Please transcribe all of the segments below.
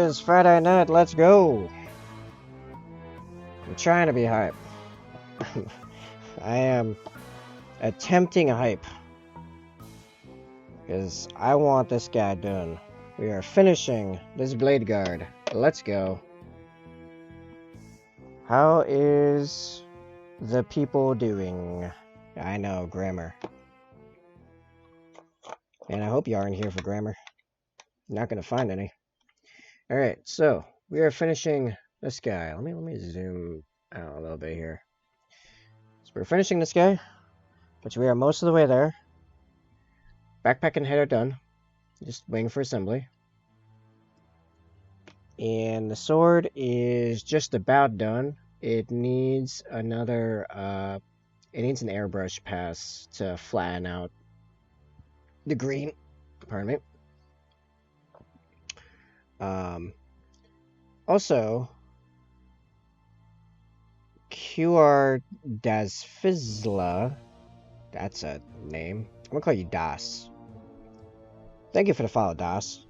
is Friday night, let's go! I'm trying to be hype. I am attempting hype. Because I want this guy done. We are finishing this Blade Guard. Let's go. How is the people doing? I know, grammar. And I hope you aren't here for grammar. Not gonna find any. Alright, so we are finishing this guy. Let me zoom out a little bit here. So we're finishing this guy, which we are most of the way there. Backpack and head are done. Just waiting for assembly. And the sword is just about done. It needs another it needs an airbrush pass to flatten out the green. Pardon me. Also, QR Dasfizla, that's a name. I'm gonna call you Das. Thank you for the follow, Das.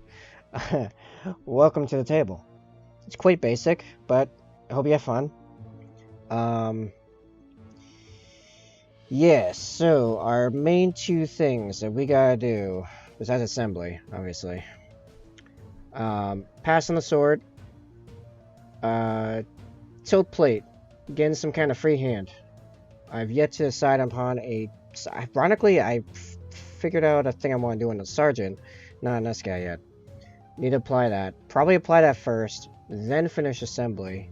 Welcome to the table. It's quite basic, but I hope you have fun. Yeah, so our main two things that we gotta do, besides assembly, obviously. Pass on the sword. Tilt plate. Getting some kind of free hand. I've yet to decide upon a... Ironically, I figured out a thing I want to do in the sergeant. Not on this guy yet. Need to apply that. Probably apply that first, then finish assembly.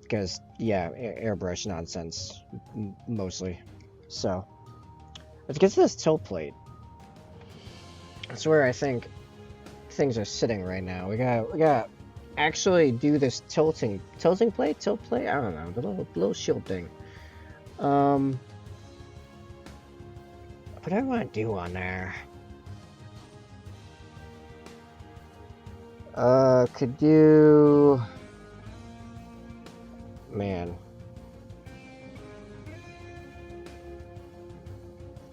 Because, yeah, airbrush nonsense, mostly. So, let's get to this tilt plate. That's where I think things are sitting right now. We got actually do this tilt plate? I don't know, the little shield thing. What do I want to do on there? Could do... Man.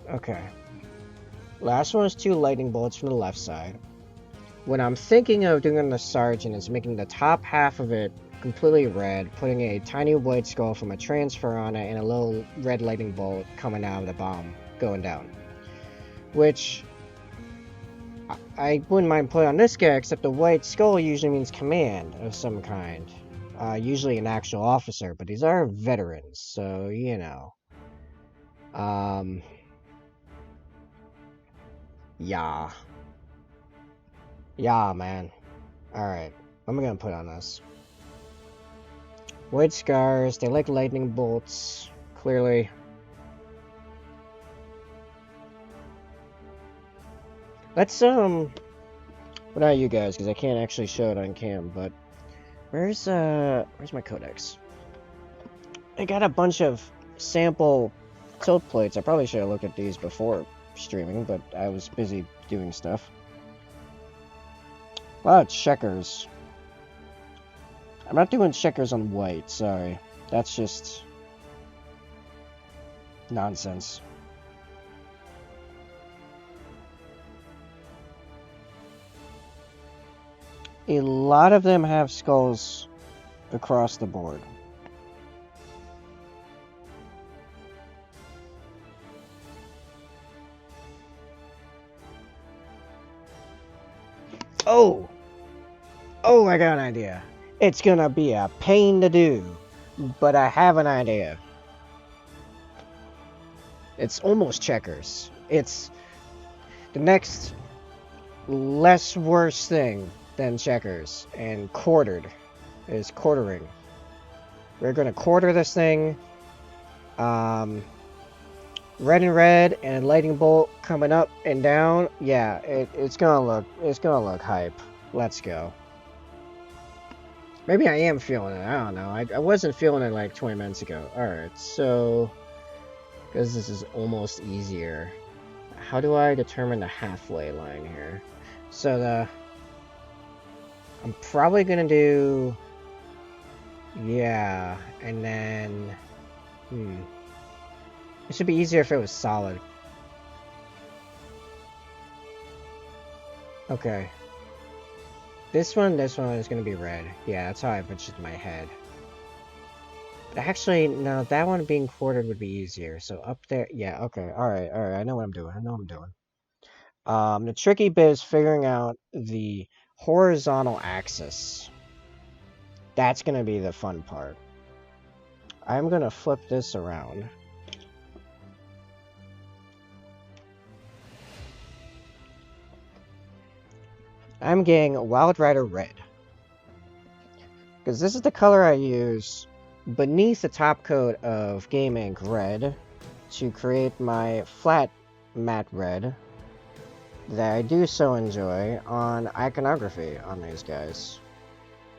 Okay. Last one is 2 lightning bolts from the left side. What I'm thinking of doing on the sergeant is making the top half of it completely red, putting a tiny white skull from a transfer on it, and a little red lightning bolt coming out of the bomb, going down. Which I wouldn't mind putting on this guy, except the white skull usually means command of some kind. Usually an actual officer, but these are veterans, so, you know. Yeah. Yeah, man. Alright, what am I gonna put on this? White scars, they like lightning bolts, clearly. Let's, well, not you guys, because I can't actually show it on cam, but where's my codex? I got a bunch of sample tilt plates. I probably should have looked at these before streaming, but I was busy doing stuff. A lot of checkers. I'm not doing checkers on white, sorry. That's just nonsense. A lot of them have skulls across the board. Oh! Oh, I got an idea. It's gonna be a pain to do, but I have an idea. It's almost checkers. It's the next less worse thing than checkers, and quartered is quartering. We're gonna quarter this thing. Red and red and lightning bolt coming up and down. Yeah, it's gonna look hype. Let's go. Maybe I am feeling it. I don't know. I wasn't feeling it like 20 minutes ago. Alright, so... because this is almost easier. How do I determine the halfway line here? So I'm probably gonna do... yeah, and then... It should be easier if it was solid. Okay. This one is gonna be red. Yeah, that's how I pictured in my head. But actually, no, that one being quartered would be easier. So up there, yeah, okay, alright, I know what I'm doing. I know what I'm doing. The tricky bit is figuring out the horizontal axis. That's gonna be the fun part. I'm gonna flip this around. I'm getting Wild Rider Red. Because this is the color I use beneath the top coat of Game Ink Red to create my flat matte red that I do so enjoy on iconography on these guys.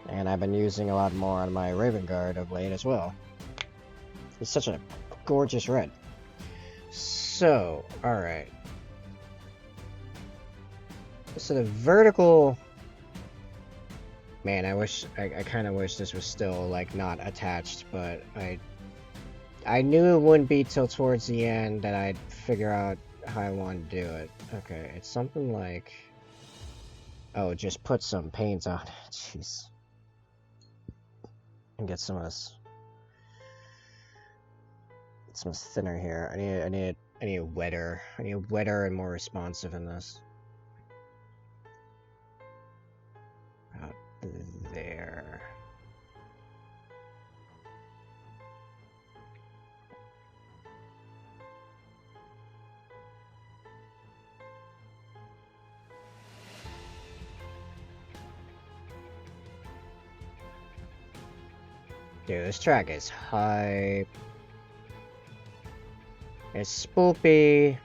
And I've been using a lot more on my Raven Guard of late as well. It's such a gorgeous red. So, alright. So the vertical... Man, I kind of wish this was still, like, not attached, but I knew it wouldn't be till towards the end that I'd figure out how I want to do it. Okay, it's something like... Oh, just put some paint on it. Jeez. And get some of this... Some thinner here. I need a wetter. I need a wetter and more responsive in this. About there. Dude, this track is hype. It's spoopy.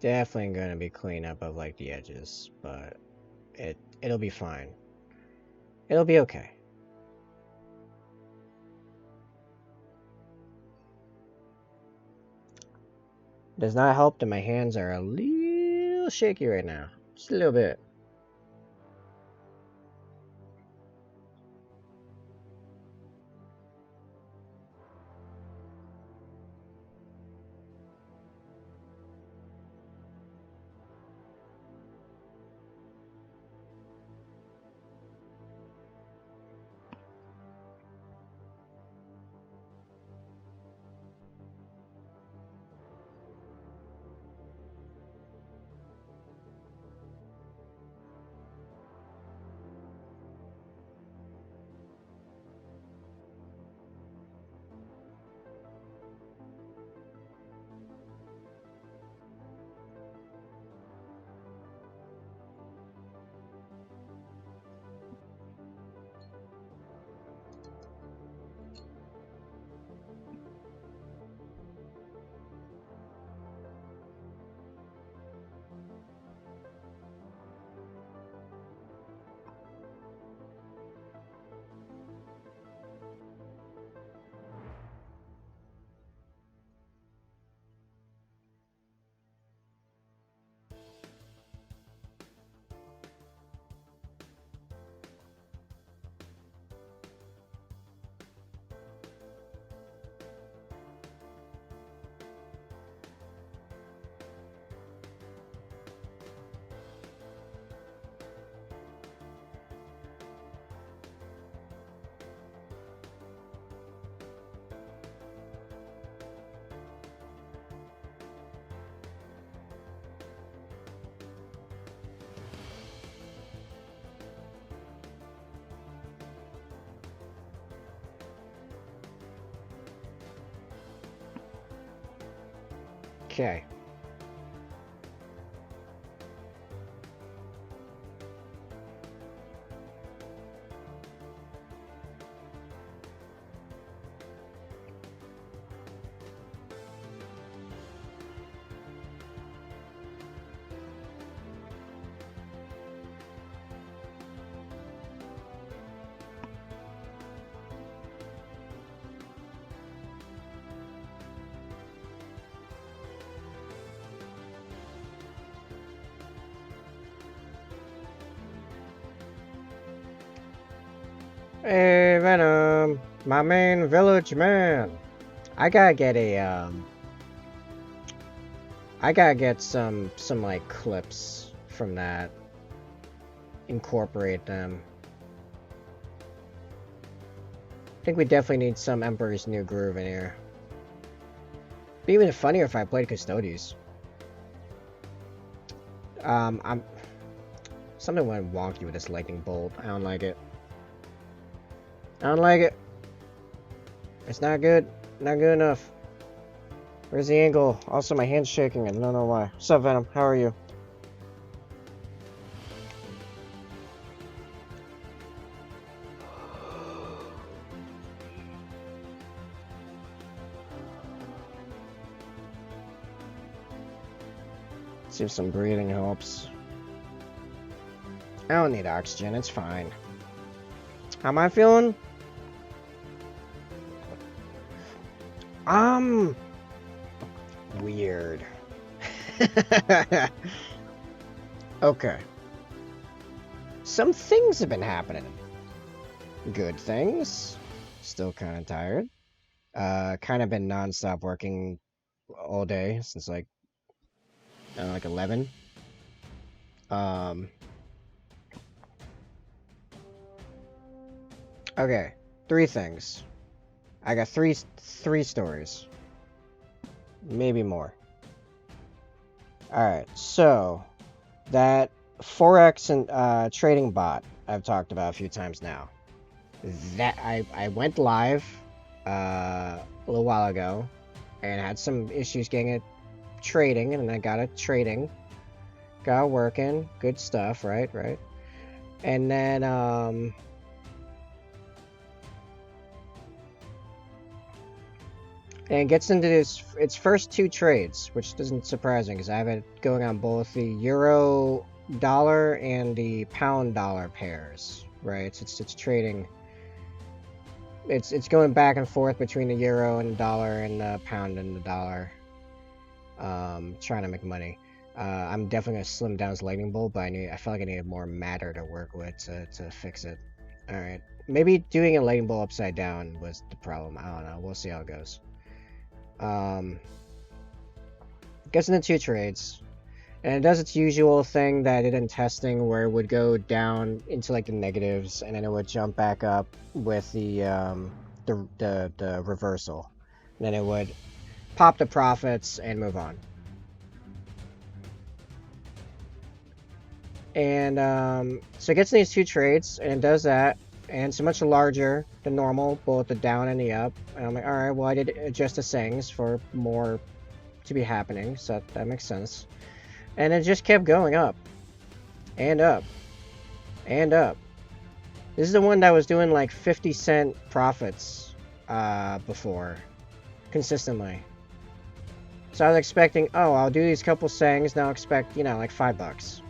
Definitely gonna be cleanup of like the edges, but it'll be fine. It'll be okay. Does not help that my hands are a little shaky right now. Just a little bit. Okay. Hey, Venom, my main village man. I gotta get I gotta get some like clips from that. Incorporate them. I think we definitely need some Emperor's New Groove in here. Be even funnier if I played Custodes. I'm... Something went wonky with this lightning bolt. I don't like it. I don't like it. It's not good. Not good enough. Where's the angle? Also, my hand's shaking. I don't know why. What's up, Venom? How are you? See if some breathing helps. I don't need oxygen. It's fine. How am I feeling? Weird. Okay. Some things have been happening. Good things. Still kind of tired. Kind of been non-stop working all day since like, I don't know, like 11. Okay. 3 things. I got three stories. Maybe more. Alright, so that Forex and trading bot I've talked about a few times now. That I went live a little while ago and had some issues getting it trading, and I got it trading. Got it working. Good stuff, right? And then and it gets into its first 2 trades, which isn't surprising because I have it going on both the euro dollar and the pound dollar pairs, right? So it's trading. It's going back and forth between the euro and the dollar and the pound and the dollar. Trying to make money. I'm definitely gonna slim down his lightning bolt, but I feel like I need more matter to work with to fix it. All right, maybe doing a lightning bolt upside down was the problem. I don't know. We'll see how it goes. Gets into 2 trades, and it does its usual thing that it did in testing, where it would go down into like the negatives, and then it would jump back up with the reversal. And then it would pop the profits and move on. And so it gets in these 2 trades, and it does that, and it's much larger than normal, both the down and the up. And I'm like, all right, well, I did adjust the settings for more to be happening, so that makes sense. And it just kept going up and up and up. This is the one that was doing like 50-cent profits before, consistently. So I was expecting, oh, I'll do these couple sayings, now expect, you know, like $5.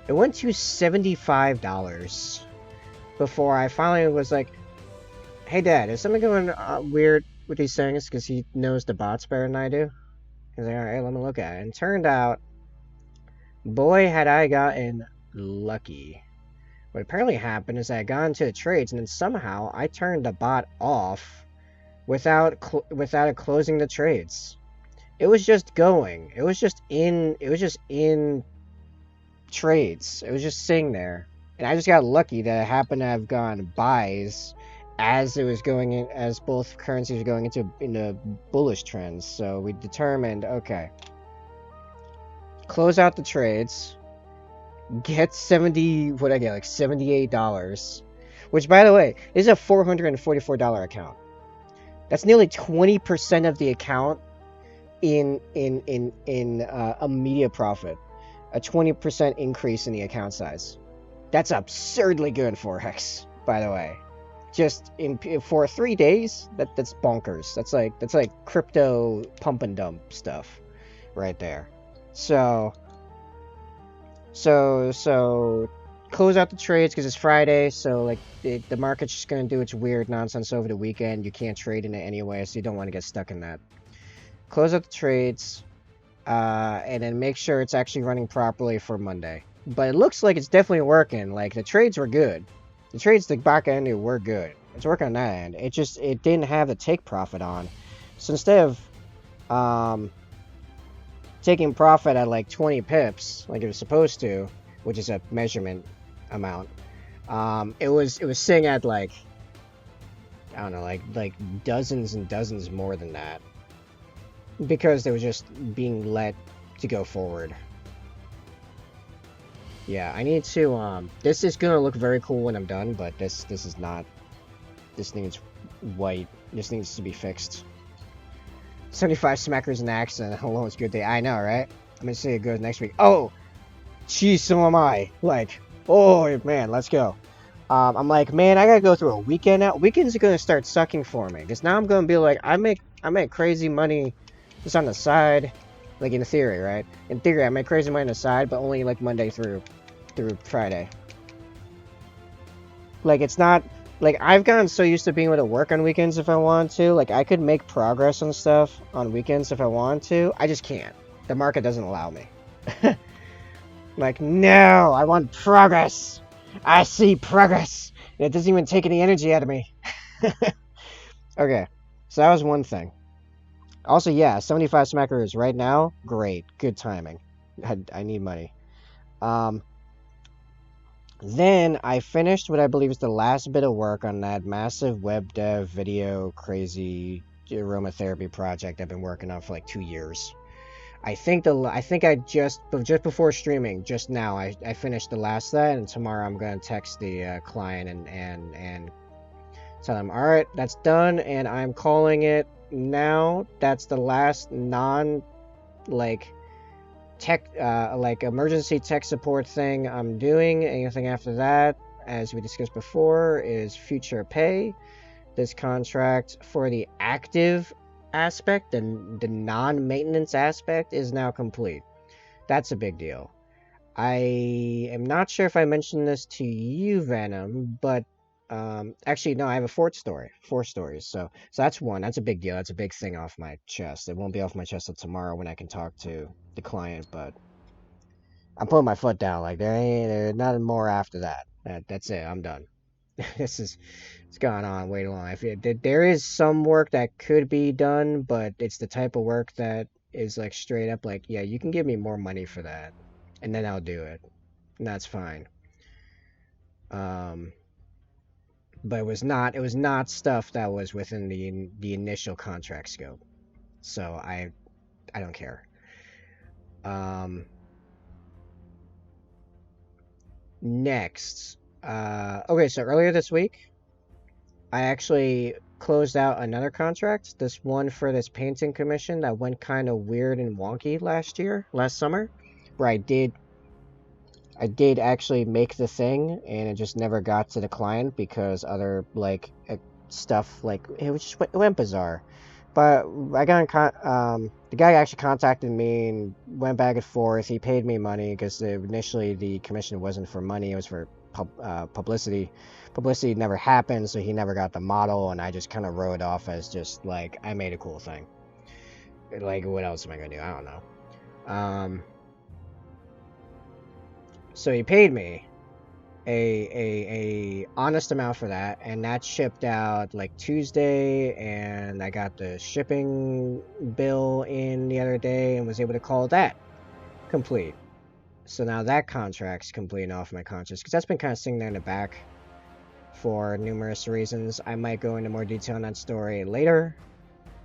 It went to $75 before I finally was like, hey Dad, is something going weird with these things? Because he knows the bots better than I do. He's like, alright, let me look at it. And turned out, boy, had I gotten lucky. What apparently happened is I got into the trades, and then somehow I turned the bot off without it closing the trades. It was just going. It was just in trades. It was just sitting there. And I just got lucky that it happened to have gone buys as it was going in, as both currencies were going into bullish trends. So we determined, okay, close out the trades, get 70, what I get, like $78, which, by the way, is a $444 account. That's nearly 20% of the account in immediate profit, a 20% increase in the account size. That's absurdly good Forex, by the way. Just for 3 days, that's bonkers. That's like crypto pump and dump stuff, right there. So close out the trades because it's Friday. So like the market's just gonna do its weird nonsense over the weekend. You can't trade in it anyway, so you don't want to get stuck in that. Close out the trades, and then make sure it's actually running properly for Monday. But it looks like it's definitely working. Like the trades were good. The trades the back end were good. It's working on that end. It didn't have the take profit on. So instead of taking profit at like 20 pips, like it was supposed to, which is a measurement amount, it was sitting at like, I don't know, like dozens and dozens more than that, because they were just being let to go forward. Yeah, I need to, this is gonna look very cool when I'm done, but this is not, this needs white, this needs to be fixed. 75 smackers in accident, hello, it's a good day, I know, right? I'm gonna say it goes next week. Oh! Geez, so am I. Like, oh man, let's go. I'm like, man, I gotta go through a weekend now. Weekends are gonna start sucking for me, because now I'm gonna be like, I make crazy money just on the side, like in theory, right? In theory, I make crazy money on the side, but only like Monday through Friday. Like, it's not like I've gotten so used to being able to work on weekends if I want to. Like, I could make progress on stuff on weekends if I want to. I just can't. The market doesn't allow me. Like, no, I want progress. I see progress. And it doesn't even take any energy out of me. Okay, so that was one thing. Also, yeah, 75 smackers right now, great, good timing. I need money. Then I finished what I believe is the last bit of work on that massive web dev video crazy aromatherapy project I've been working on for like 2 years. I think I just before streaming, just now, I finished the last of that, and tomorrow I'm gonna text the client and tell them, all right, that's done, and I'm calling it now. That's the last like tech like emergency tech support thing I'm doing. Anything after that, as we discussed before, is future pay. This contract for the active aspect and the non-maintenance aspect is now complete. That's a big deal. I am not sure if I mentioned this to you, Venom, but actually no, I have a four stories. So that's one. That's a big deal. That's a big thing off my chest. It won't be off my chest till tomorrow when I can talk to the client, but I'm putting my foot down. Like there's nothing more after that. That's it. I'm done. It's gone on way too long. I feel there is some work that could be done, but it's the type of work that is like straight up like, yeah, you can give me more money for that, and then I'll do it, and that's fine. Um, but it was not stuff that was within the initial contract scope, so I don't care. Um, Next, okay, so earlier this week, I actually closed out another contract. This one for this painting commission that went kind of weird and wonky last summer, where I did actually make the thing, and it just never got to the client because other like stuff like it went bizarre. But I got the guy actually contacted me and went back and forth. He paid me money because initially the commission wasn't for money; it was for publicity. Publicity never happened, so he never got the model, and I just kind of wrote it off as just like I made a cool thing. Like, what else am I gonna do? I don't know. So he paid me a honest amount for that, and that shipped out like Tuesday, and I got the shipping bill in the other day and was able to call that complete. So now that contract's complete off my conscience, because that's been kind of sitting there in the back for numerous reasons. I might go into more detail on that story later,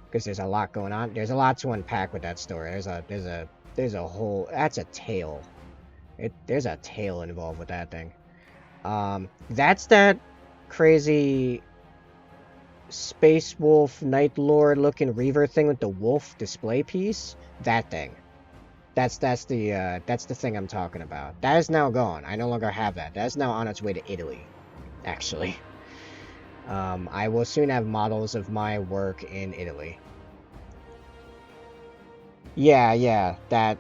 because there's a lot going on. There's a lot to unpack with that story. There's a whole, that's a tale. There's a tale involved with that thing. That's that crazy Space Wolf Night Lord looking Reaver thing with the wolf display piece. That thing. That's the thing I'm talking about. That is now gone. I no longer have that. That is now on its way to Italy, actually. I will soon have models of my work in Italy. Yeah, that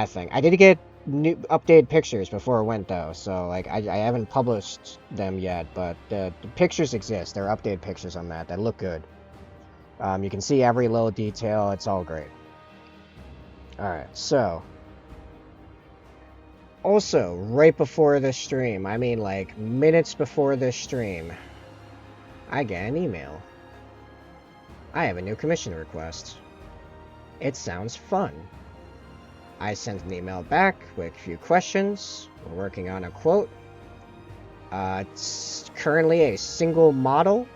thing. I did get new updated pictures before it went though, so like I haven't published them yet, but the pictures exist. There are updated pictures on that look good. You can see every little detail. It's all great. All right, so also right before this stream, I mean like minutes before this stream, I get an email. I have a new commission request. It sounds fun. I sent an email back with a few questions. We're working on a quote. It's currently a single model.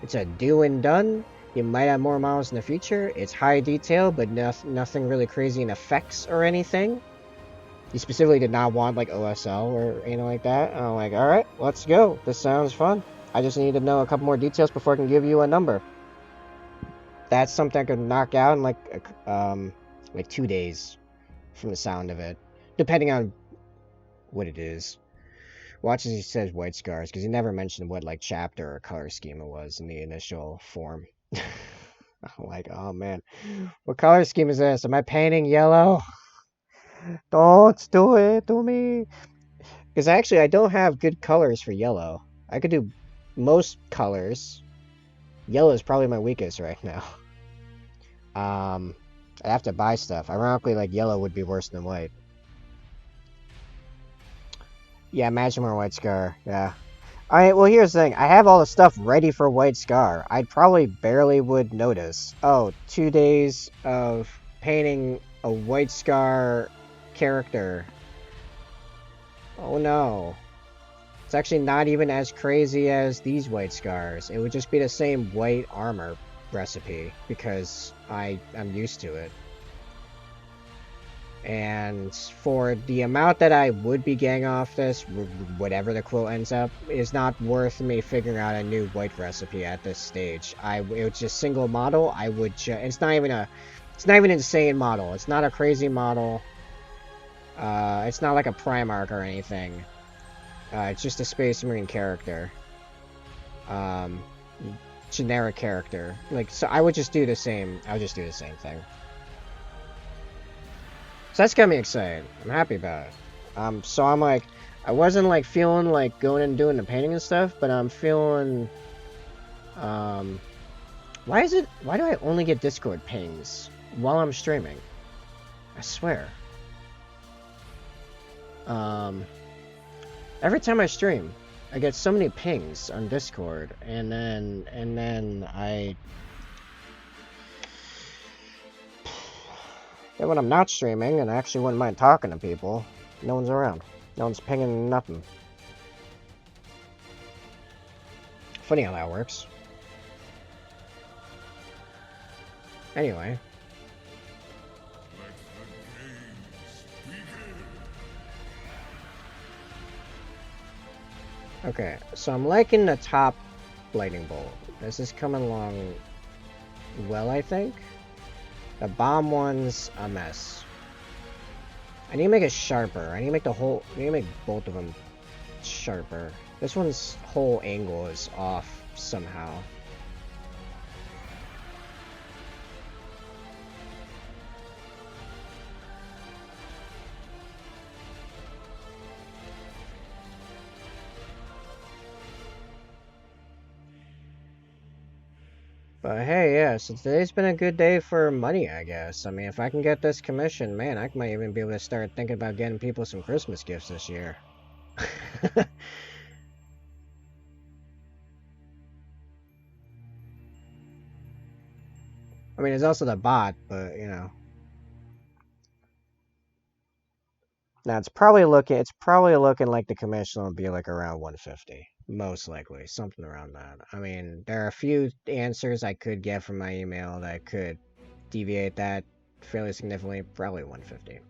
It's a do and done. You might have more models in the future. It's high detail, but nothing really crazy in effects or anything. You specifically did not want like OSL or anything like that. And I'm like, all right, let's go. This sounds fun. I just need to know a couple more details before I can give you a number. That's something I could knock out in like 2 days from the sound of it, depending on what it is. Watch as he says white scars, because he never mentioned what like chapter or color scheme it was in the initial form. I'm like, oh man, what color scheme is this? Am I painting yellow? Don't do it to me. Because actually, I don't have good colors for yellow. I could do most colors. Yellow is probably my weakest right now. I have to buy stuff. Ironically, like yellow would be worse than white. Yeah, imagine more white scar. Yeah. Alright, well here's the thing. I have all the stuff ready for white scar. I'd probably barely would notice. Oh, 2 days of painting a white scar character. Oh no. It's actually not even as crazy as these white scars. It would just be the same white armor recipe because I'm used to it. And for the amount that I would be getting off this, whatever the quote ends up, is not worth me figuring out a new white recipe at this stage. It was just single model. I would it's not even an insane model. It's not a crazy model. It's not like a Primarch or anything. It's just a Space Marine character. Generic character. Like, so I would just do the same. I would just do the same thing. So that's got me excited. I'm happy about it. So I'm like, I wasn't like feeling like going and doing the painting and stuff, but I'm feeling, why do I only get Discord pings while I'm streaming? I swear. Every time I stream, I get so many pings on Discord, and then then when I'm not streaming and I actually wouldn't mind talking to people, no one's around. No one's pinging nothing. Funny how that works. Anyway. Okay, so I'm liking the top lightning bolt. This is coming along well, I think. The bomb one's a mess. I need to make it sharper. I need to make both of them sharper. This one's whole angle is off somehow. But hey, yeah, so today's been a good day for money, I guess. I mean, if I can get this commission, man, I might even be able to start thinking about getting people some Christmas gifts this year. I mean, there's also the bot, but, you know. Now, it's probably looking like the commission will be like around 150. Most likely, something around that. I mean, there are a few answers I could get from my email that could deviate that fairly significantly, probably 150.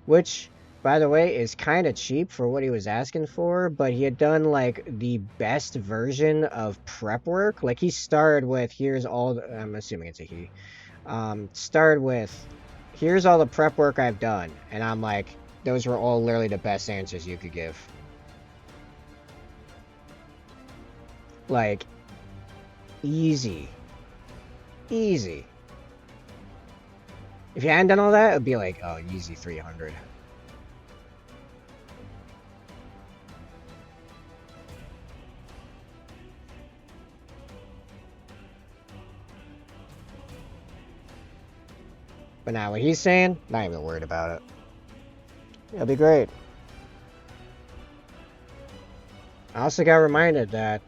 Which by the way, is kind of cheap for what he was asking for, but he had done like the best version of prep work. Like he started with here's all the, I'm assuming it's a he. Started with here's all the prep work I've done, and I'm like, those were all literally the best answers you could give. Like easy. Easy. If you hadn't done all that, it'd be like, oh, easy 300. But now what he's saying, not even worried about it. It'll be great. I also got reminded that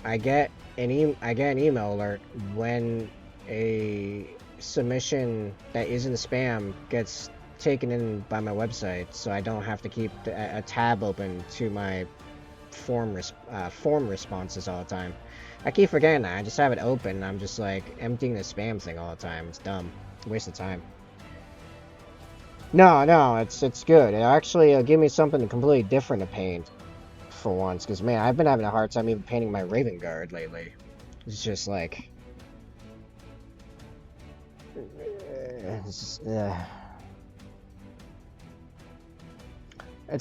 I get an email alert when a submission that isn't spam gets taken in by my website, so I don't have to keep a tab open to my form responses all the time. I keep forgetting that. I just have it open, and I'm just like emptying the spam thing all the time. It's dumb. Waste of time. No, it's good. It actually give me something completely different to paint for once, because man, I've been having a hard time even painting my Raven Guard lately. It's just like it's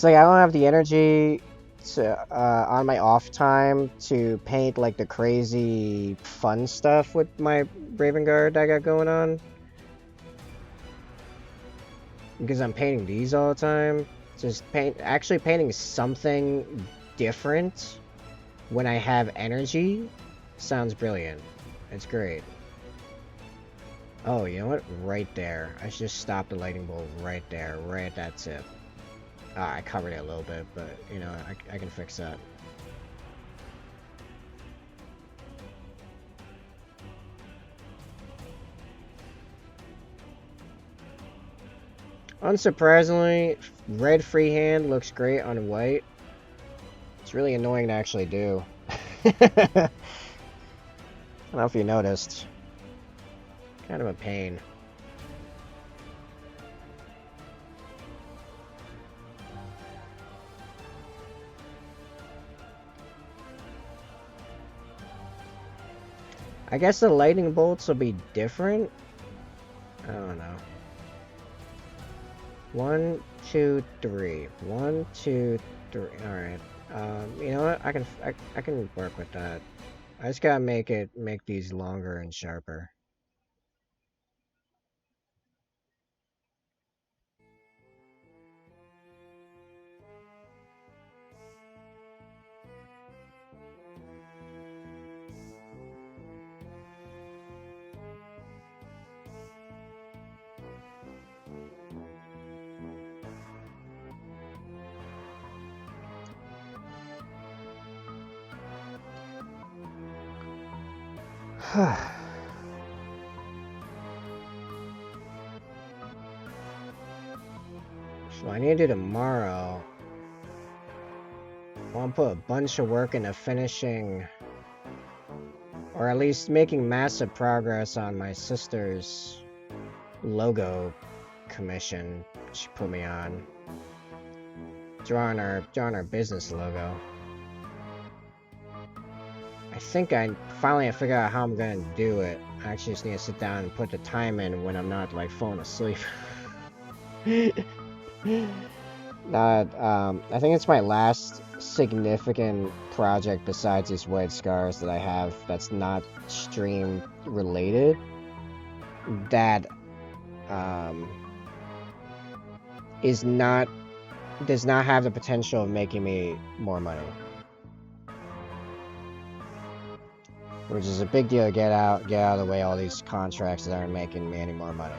like I don't have the energy to on my off time to paint like the crazy fun stuff with my Raven Guard I got going on, because I'm painting these all the time. Just actually painting something different when I have energy sounds brilliant. It's great. Oh, you know what? Right there. I should just stop the lightning bolt right there, right at that tip. I covered it a little bit, but you know, I can fix that. Unsurprisingly, red freehand looks great on white. It's really annoying to actually do. I don't know if you noticed. Kind of a pain. I guess the lightning bolts will be different. I don't know. 1, 2, 3. 1, 2, 3. All right. You know what? I can work with that. I just gotta make these longer and sharper. So I need to do tomorrow. I want to put a bunch of work into finishing, or at least making massive progress on my sister's logo commission she put me on. Drawing our business logo. I think I finally figured out how I'm gonna do it. I actually just need to sit down and put the time in when I'm not like falling asleep. I think it's my last significant project besides these white scars that I have that's not stream related that does not have the potential of making me more money. Which is a big deal to get out of the way all these contracts that aren't making me any more money.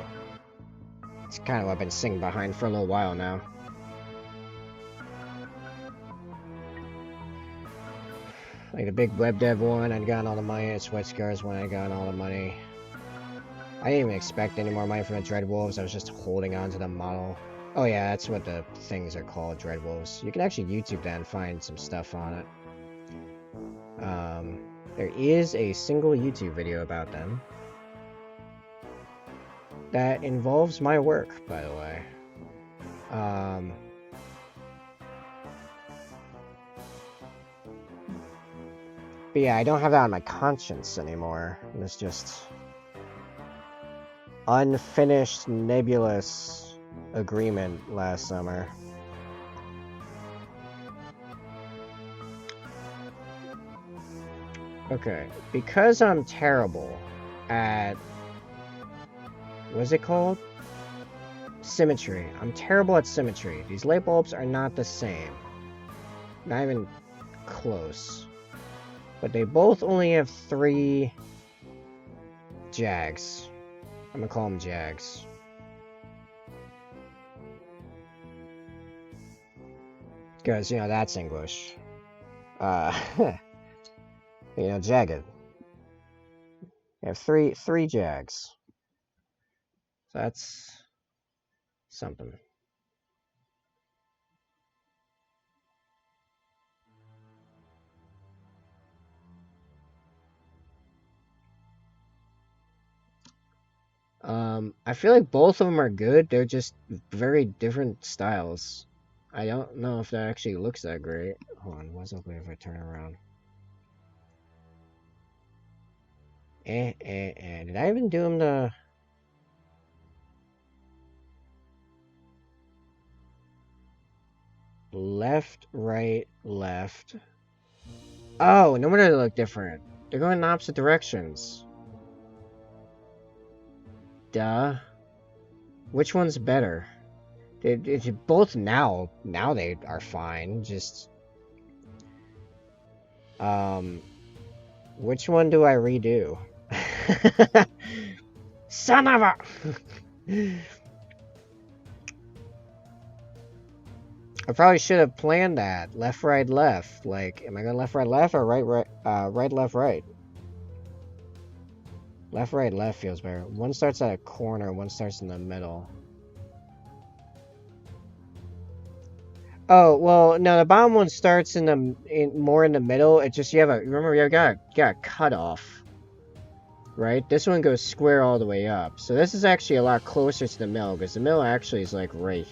It's kind of what I've been sitting behind for a little while now. Like the big web dev one, I'd gotten all the money. It's Sweat Scars when I got all the money. I didn't even expect any more money from the Dreadwolves. I was just holding on to the model. Oh yeah, that's what the things are called, Dreadwolves. You can actually YouTube that and find some stuff on it. There is a single YouTube video about them that involves my work, by the way. But yeah, I don't have that on my conscience anymore. It's just unfinished nebulous agreement last summer. Okay, because I'm terrible at, what's it called? Symmetry. I'm terrible at symmetry. These light bulbs are not the same. Not even close. But they both only have 3 jags. I'm gonna call them jags. Because, you know, that's English. You know, jagged. You have three jags. So that's something. I feel like both of them are good. They're just very different styles. I don't know if that actually looks that great. Hold on, what's up if I turn around? Did I even do him the... left, right, left? Oh, no wonder they look different. They're going in opposite directions. Duh. Which one's better? It's both now they are fine. Just which one do I redo? Son of a... I probably should have planned that. Left, right, left. Like, am I going left, right, left, or right, right, left, right? Left, right, left feels better. One starts at a corner, one starts in the middle. Oh, well, no, the bottom one starts more in the middle. It's just, remember, you got a cutoff, right? This one goes square all the way up. So this is actually a lot closer to the middle, because the middle actually is like right.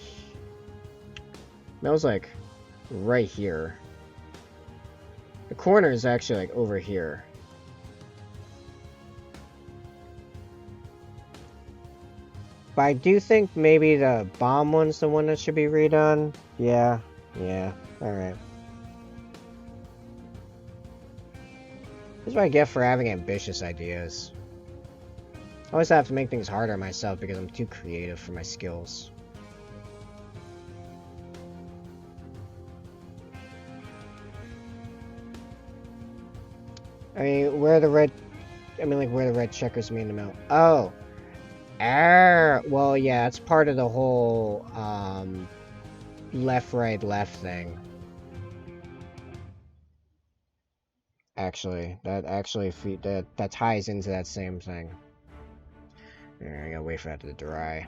Middle's like right here. The corner is actually like over here. But I do think maybe the bomb one's the one that should be redone. Yeah, alright. This is what I get for having ambitious ideas. I always have to make things harder myself because I'm too creative for my skills. I mean, where the red checkers mean in the middle. Oh! Well, yeah, it's part of the whole, left, right, left thing. Actually, that ties into that same thing. I gotta wait for that to dry.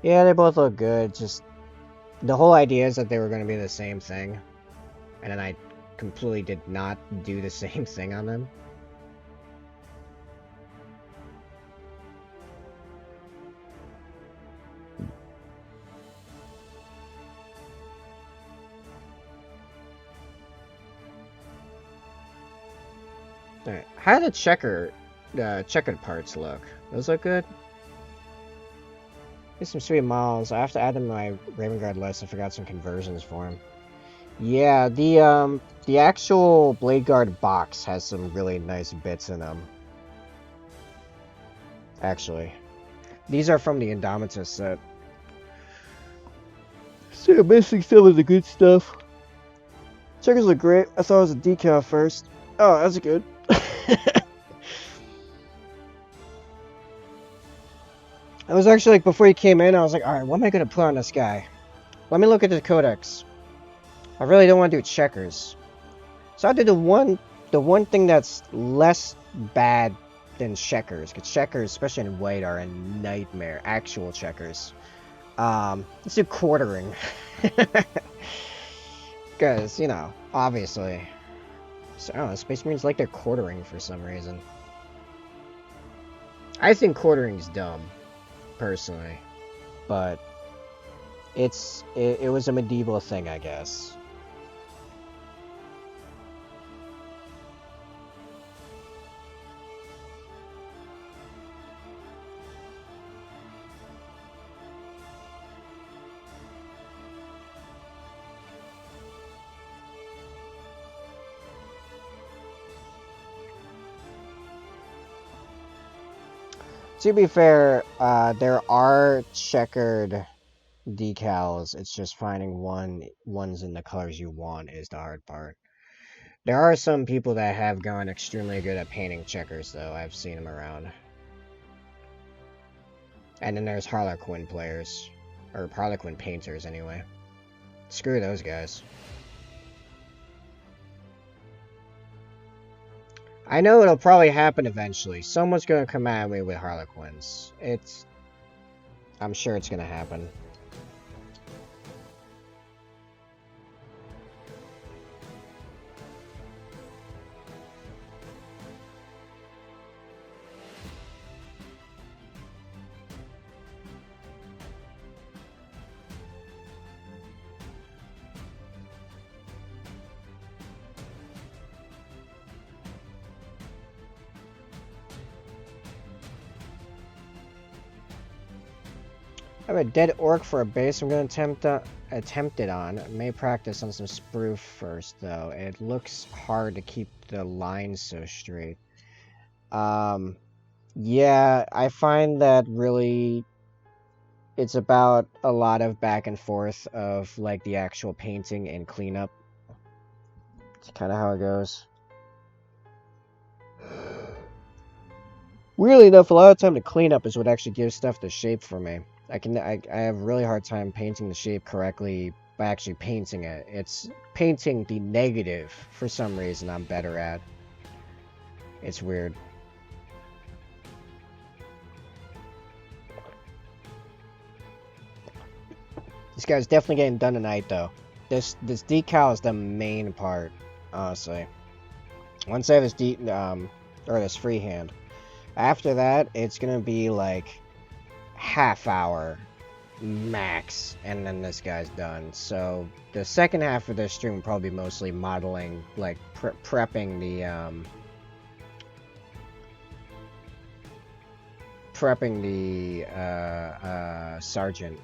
Yeah, they both look good. Just the whole idea is that they were going to be the same thing, and then I completely did not do the same thing on them. Alright, how did the checkered parts look? Those look good? Get some sweet models. I have to add them to my Raven Guard list. I forgot some conversions for him. Yeah, the actual Blade Guard box has some really nice bits in them. Actually. These are from the Indomitus set. So missing some of the good stuff. Checkers look great. I thought it was a decal first. Oh, that's good. I was actually like, before he came in, I was like, alright, what am I going to put on this guy? Let me look at the codex. I really don't want to do checkers. So I did the one thing that's less bad than checkers. Because checkers, especially in white, are a nightmare. Actual checkers. Let's do quartering. Because, you know, obviously. So, I don't know, Space Marines like their quartering for some reason. I think quartering's dumb. Personally. but it was a medieval thing, I guess. To be fair, there are checkered decals. It's just finding ones in the colors you want is the hard part. There are some people that have gone extremely good at painting checkers, though. I've seen them around. And then there's Harlequin players. Or Harlequin painters, anyway. Screw those guys. I know it'll probably happen eventually. Someone's gonna come at me with Harlequins. I'm sure it's gonna happen. I have a dead orc for a base I'm going to attempt it on. May practice on some sprue first, though. It looks hard to keep the lines so straight. Yeah, I find that really it's about a lot of back and forth of, like, the actual painting and cleanup. It's kind of how it goes. Weirdly enough, a lot of time to clean up is what actually gives stuff the shape for me. I have a really hard time painting the shape correctly by actually painting it. It's painting the negative for some reason I'm better at. It's weird. This guy's definitely getting done tonight, though. This decal is the main part, honestly. Once I have this or this freehand, after that it's gonna be like half hour max, and then this guy's done. So the second half of this stream will probably be mostly modeling, like prepping the sergeant.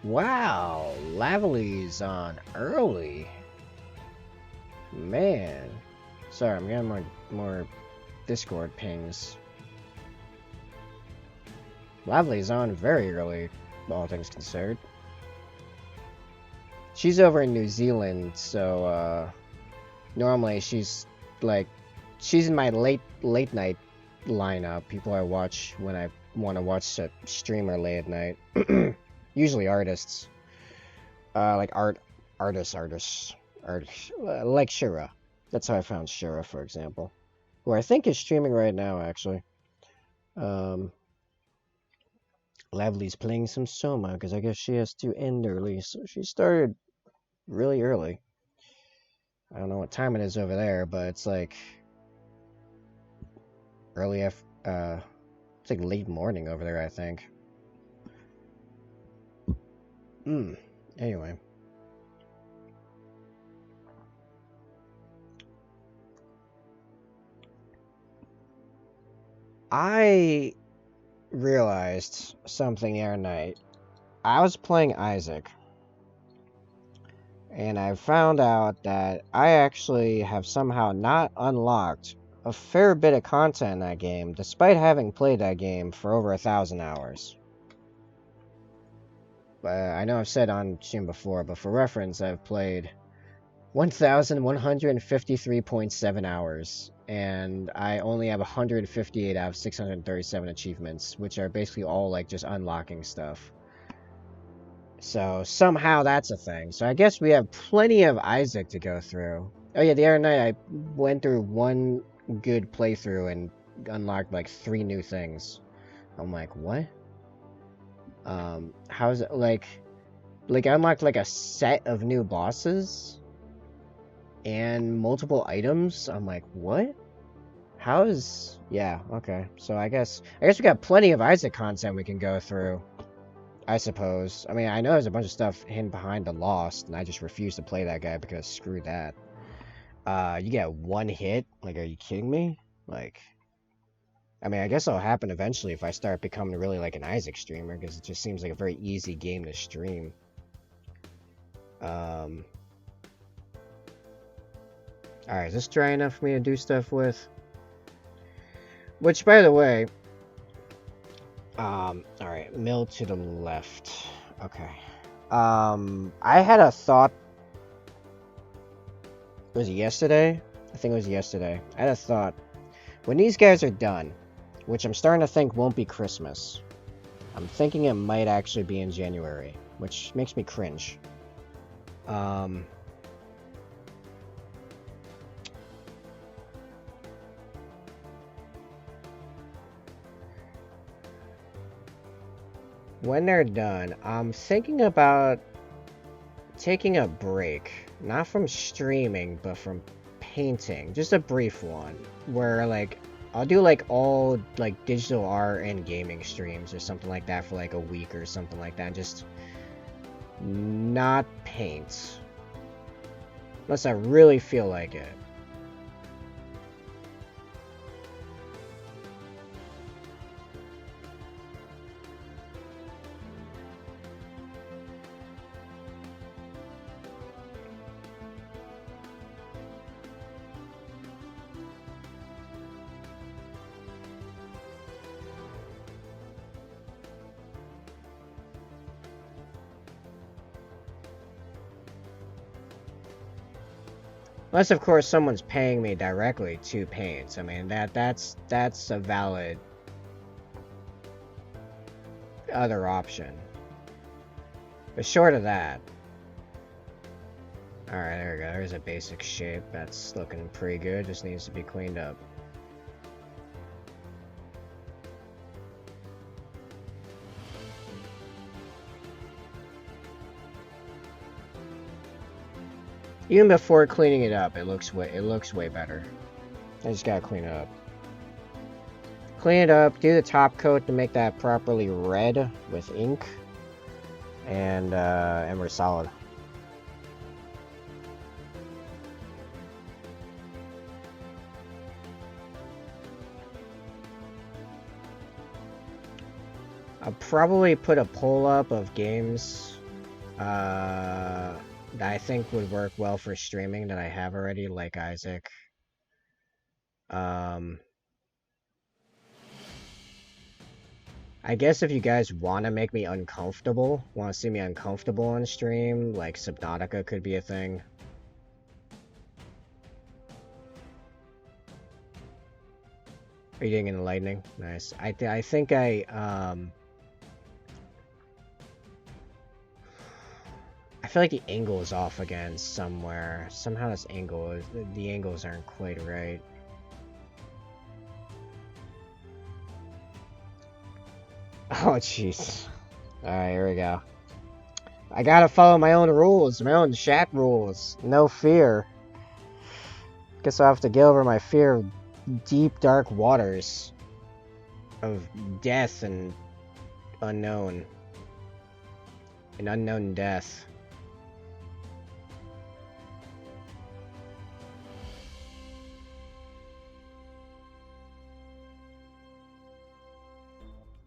Wow, Lavely's on early. Man. Sorry, I'm getting more Discord pings. Lavely's on very early, all things considered. She's over in New Zealand, so normally she's in my late night lineup. People I watch when I want to watch a streamer late at night. Usually artists. Like artists. Like Shira. That's how I found Shira, for example. Who I think is streaming right now, actually. Lavely's playing some Soma, because I guess she has to end early, so she started really early. I don't know what time it is over there, but it's like it's like late morning over there, I think. Anyway. I realized something the other night. I was playing Isaac, and I found out that I actually have somehow not unlocked a fair bit of content in that game, despite having played that game for over 1,000 hours. I know I've said on stream before, but for reference, I've played 1,153.7 hours, and I only have 158 out of 637 achievements, which are basically all like just unlocking stuff. So somehow that's a thing. So I guess we have plenty of Isaac to go through. Oh yeah, the other night I went through one good playthrough and unlocked like 3 new things. I'm like, what? How's it like I unlocked like a set of new bosses? and multiple items. I'm like, what? How is... Yeah, okay. So I guess we got plenty of Isaac content we can go through, I suppose. I mean, I know there's a bunch of stuff hidden behind the Lost, and I just refuse to play that guy because screw that. You get one hit? Like, are you kidding me? Like, I mean, I guess it'll happen eventually if I start becoming really like an Isaac streamer, because it just seems like a very easy game to stream. Alright, is this dry enough for me to do stuff with? Which, by the way... alright, mill to the left. Okay. I had a thought... Was it yesterday? I think it was yesterday. I had a thought. When these guys are done, which I'm starting to think won't be Christmas, I'm thinking it might actually be in January, which makes me cringe. When they're done, I'm thinking about taking a break, not from streaming, but from painting, just a brief one, where like I'll do like all like digital art and gaming streams or something like that for like a week or something like that, just not paint unless I really feel like it. Unless, of course, someone's paying me directly to paint. I mean, that's a valid other option. But short of that... Alright, there we go. There's a basic shape. That's looking pretty good. Just needs to be cleaned up. Even before cleaning it up, it looks way better. I just gotta clean it up. Clean it up, do the top coat to make that properly red with ink, and we're solid. I'll probably put a poll up of games that I think would work well for streaming that I have already, like Isaac. I guess if you guys want to make me uncomfortable, want to see me uncomfortable on stream, like Subnautica could be a thing. Are you getting into lightning? Nice. I think I feel like the angle is off again somewhere. Somehow this angle is... The angles aren't quite right. Oh, jeez. Alright, here we go. I gotta follow my own rules, my own chat rules. No fear. Guess I'll have to get over my fear of deep, dark waters. Of death and unknown. An unknown death.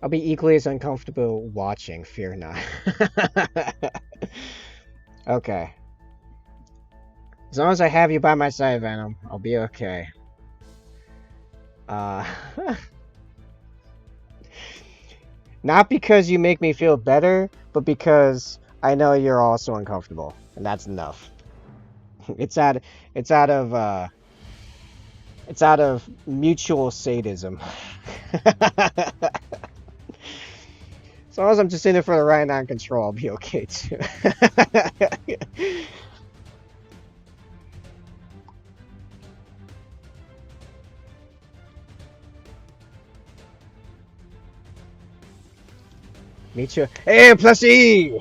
I'll be equally as uncomfortable watching, fear not. Okay. As long as I have you by my side, Venom, I'll be okay. Not because you make me feel better, but because I know you're also uncomfortable. And that's enough. It's out of mutual sadism. As long as I'm just in it for the right non-control, I'll be okay too. Meet you. Hey, Plussy!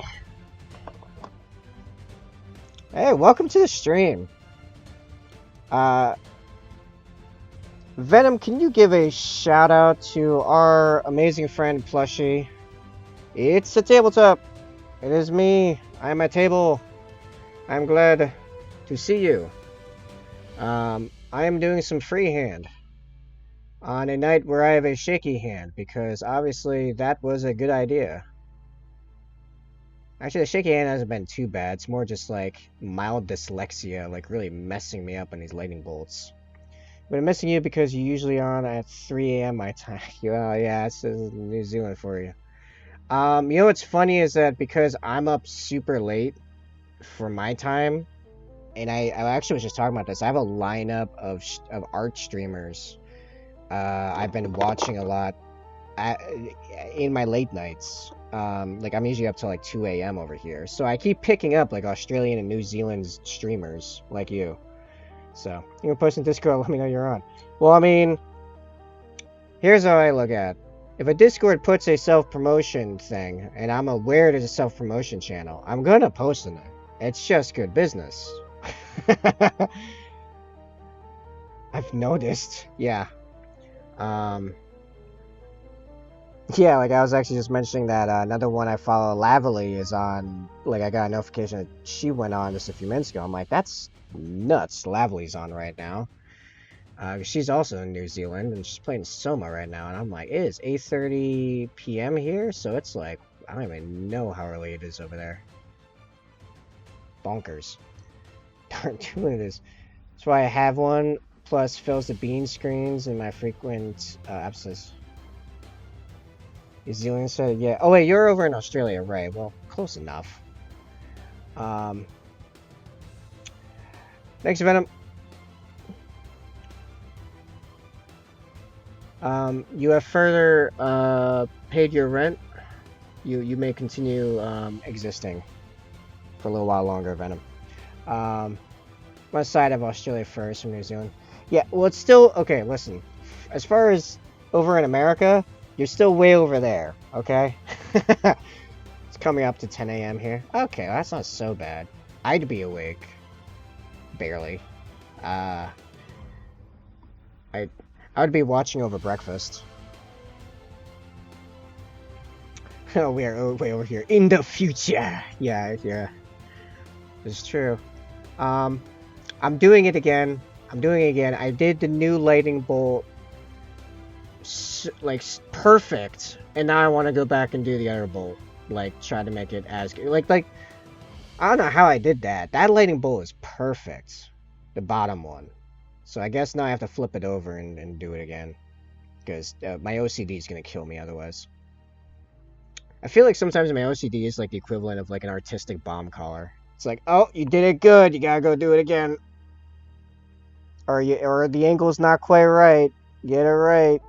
Hey, welcome to the stream. Uh, Venom, can you give a shout out to our amazing friend Plushie? It's a tabletop. It is me. I'm at table. I'm glad to see you. I am doing some freehand on a night where I have a shaky hand because obviously that was a good idea. Actually, the shaky hand hasn't been too bad. It's more just like mild dyslexia, like really messing me up on these lightning bolts. But I'm missing you because you're usually on at 3 a.m. my time. Well, yeah, it's New Zealand for you. You know what's funny is that because I'm up super late for my time, and I actually was just talking about this. I have a lineup of art streamers. I've been watching a lot at, in my late nights. Like I'm usually up till like 2 a.m. over here, so I keep picking up like Australian and New Zealand streamers like you. So you can post in Discord. Let me know you're on. Well, I mean, here's how I look at it. If a Discord puts a self-promotion thing, and I'm aware there's a self-promotion channel, I'm gonna post in it. It's just good business. I've noticed. Yeah. Um, yeah, like I was actually just mentioning that another one I follow, Lavely, is on. Like I got a notification that she went on just a few minutes ago. I'm like, that's nuts. Lavely's on right now. She's also in New Zealand and she's playing Soma right now. And I'm like, it is 8:30 p.m. here, so it's like I don't even know how early it is over there. Bonkers. Darn tune it is. That's why I have one. Plus fills the bean screens in my frequent absence. New Zealand said, yeah. Oh wait, you're over in Australia, right? Well, close enough. Um, thanks, Venom. You have further paid your rent. You may continue existing for a little while longer, Venom. West side of Australia first from New Zealand. Yeah, well, it's still okay. Listen, as far as over in America, you're still way over there. Okay. It's coming up to 10 a.m. here. Okay, that's not so bad. I'd be awake. Barely. Uh, I would be watching over breakfast. Oh, we are way over here in the future. Yeah, yeah, it's true. Um, I'm doing it again. I'm doing it again. I did the new lightning bolt, like perfect, and now I want to go back and do the other bolt, like try to make it as good. Like I don't know how I did that. That lightning bolt is perfect, the bottom one. So I guess now I have to flip it over and do it again, because my OCD is gonna kill me otherwise. I feel like sometimes my OCD is like the equivalent of like an artistic bomb collar. It's like, oh, you did it good. You gotta go do it again. Or the angle's not quite right. Get it right.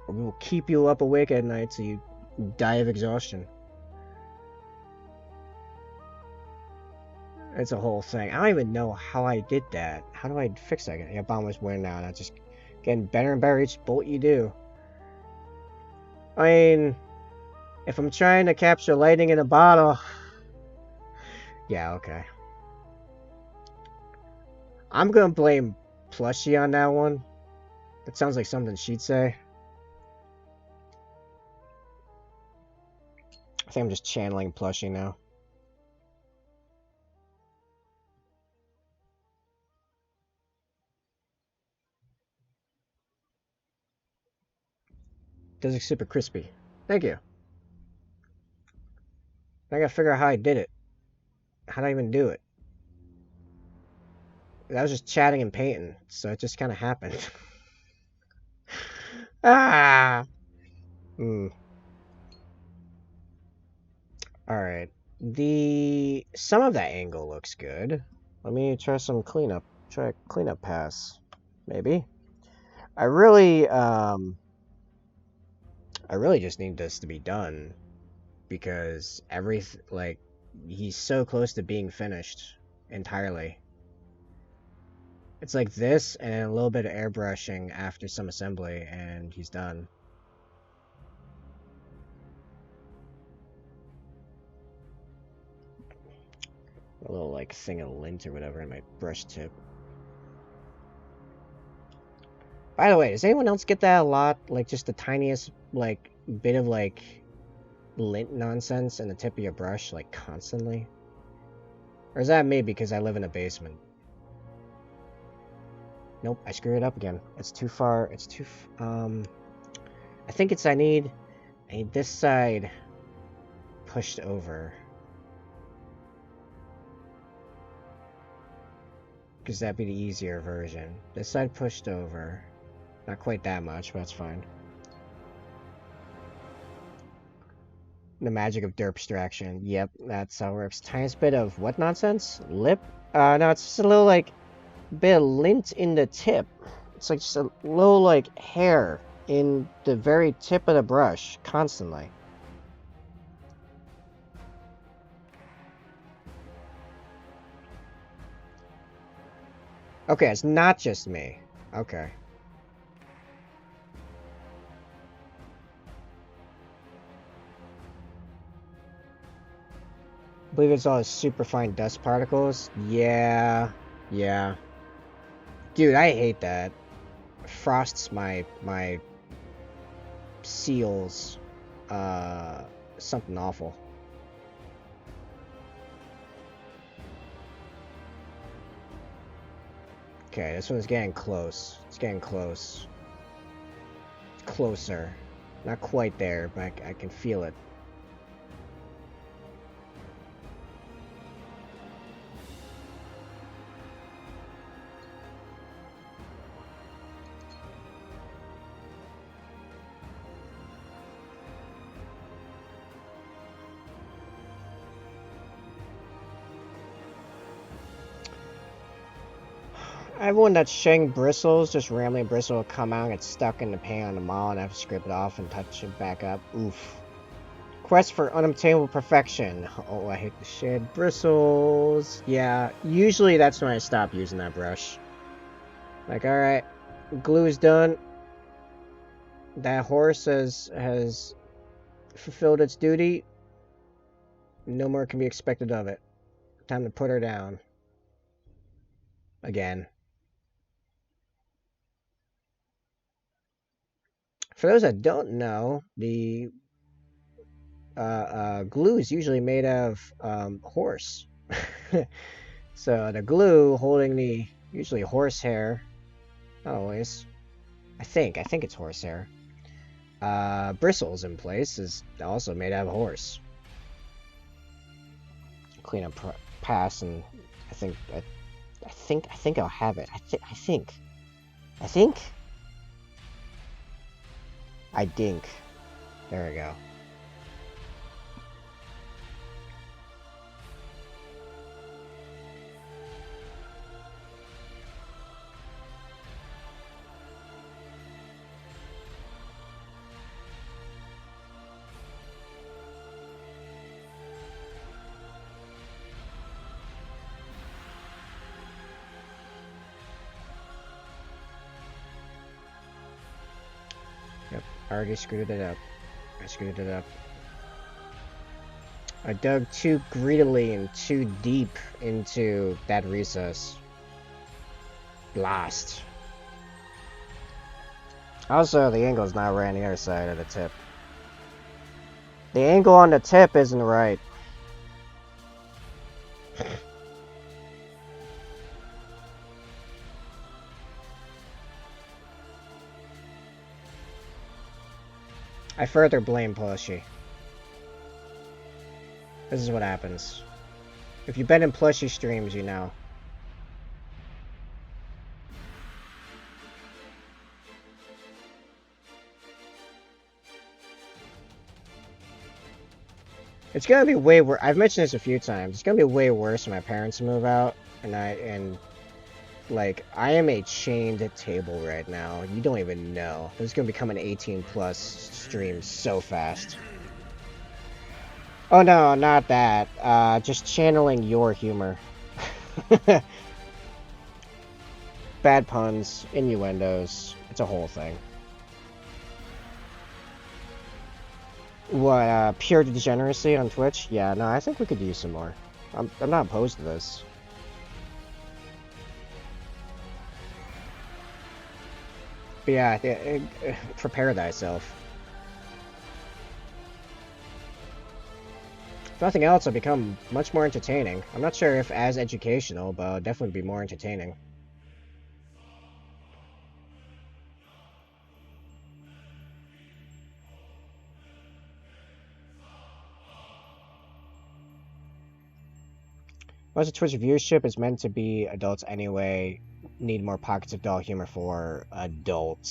Or we will keep you up awake at night so you die of exhaustion. It's a whole thing. I don't even know how I did that. How do I fix that? Yeah, bomb was wearing now, and I just getting better and better each bolt you do. I mean, if I'm trying to capture lightning in a bottle, yeah, okay. I'm gonna blame Plushie on that one. That sounds like something she'd say. I think I'm just channeling Plushie now. Does look super crispy. Thank you. I gotta figure out how I did it. How did I even do it? I was just chatting and painting, so it just kind of happened. Ah! Hmm. Alright. Some of that angle looks good. Let me try some cleanup. Try a cleanup pass. Maybe. I really, I really just need this to be done. Because like, he's so close to being finished entirely. It's like this and a little bit of airbrushing after some assembly, and he's done. A little like thing of lint or whatever in my brush tip. By the way, does anyone else get that a lot? Like, just the tiniest, like, bit of, like, lint nonsense in the tip of your brush, like, constantly? Or is that me because I live in a basement? Nope, I screwed it up again. It's too far. It's too... I think it's I need this side pushed over. Because that'd be the easier version. This side pushed over. Not quite that much, but that's fine. The magic of derp abstraction. Yep, that's how it works. Tiniest bit of what nonsense? Lip? No, it's just a little, like, bit of lint in the tip. It's like just a little, like, hair in the very tip of the brush, constantly. Okay, it's not just me. Okay. I believe it's all superfine dust particles. Yeah. Yeah. Dude, I hate that. Frosts my seals. Something awful. Okay, this one's getting close. It's getting close. It's closer. Not quite there, but I can feel it. I have one that's shedding bristles, just randomly bristle will come out and get stuck in the paint on the mall and I have to scrape it off and touch it back up. Oof. Quest for unobtainable perfection. Oh, I hate the shed bristles. Yeah, usually that's when I stop using that brush. Like, alright, glue is done. That horse has fulfilled its duty. No more can be expected of it. Time to put her down. Again. For those that don't know, the glue is usually made of horse. So the glue holding the usually horsehair, not always. I think it's horsehair. Bristles in place is also made out of horse. Clean up pass, and I think I'll have it. I think. I dink. There we go. Yep, I already screwed it up. I dug too greedily and too deep into that recess. Blast. Also, the angle's not right on the other side of the tip. The angle on the tip isn't right. I further blame Plushie. This is what happens. If you've been in Plushie streams, you know. It's gonna be way worse. I've mentioned this a few times. It's gonna be way worse when my parents move out, and like, I am a chained table right now. You don't even know. This is gonna become an 18+ stream so fast. Oh no, not that. Just channeling your humor. Bad puns, innuendos. It's a whole thing. What, pure degeneracy on Twitch? Yeah, no, I think we could use some more. I'm not opposed to this. But yeah, prepare thyself. If nothing else, it'll become much more entertaining. I'm not sure if as educational, but it'll definitely be more entertaining. Most of Twitch viewership is meant to be adults anyway. Need more pockets of dull humor for adults.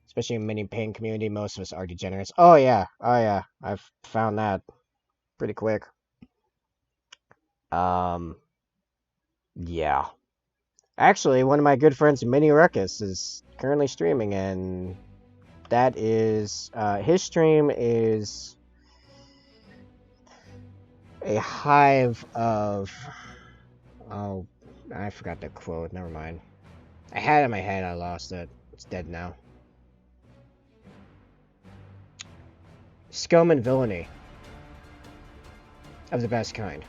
Especially in mini pain community, most of us are degenerates. Oh yeah, I've found that pretty quick. Yeah. Actually, one of my good friends, Mini Ruckus, is currently streaming, and that is, his stream is a hive of, oh, I forgot the quote, never mind. I had it in my head, I lost it. It's dead now. Scum and villainy. Of the best kind.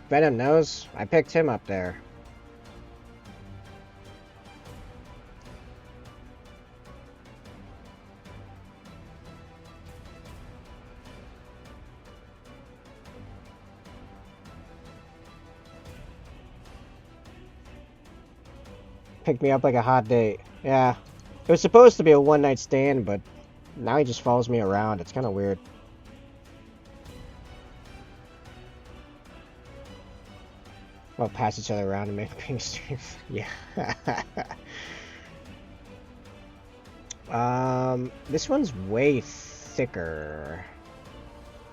Venom knows. I picked him up there. Picked me up like a hot date. Yeah. It was supposed to be a one-night stand, but now he just follows me around. It's kind of weird. We'll pass each other around and make ping streams. Yeah. This one's way thicker.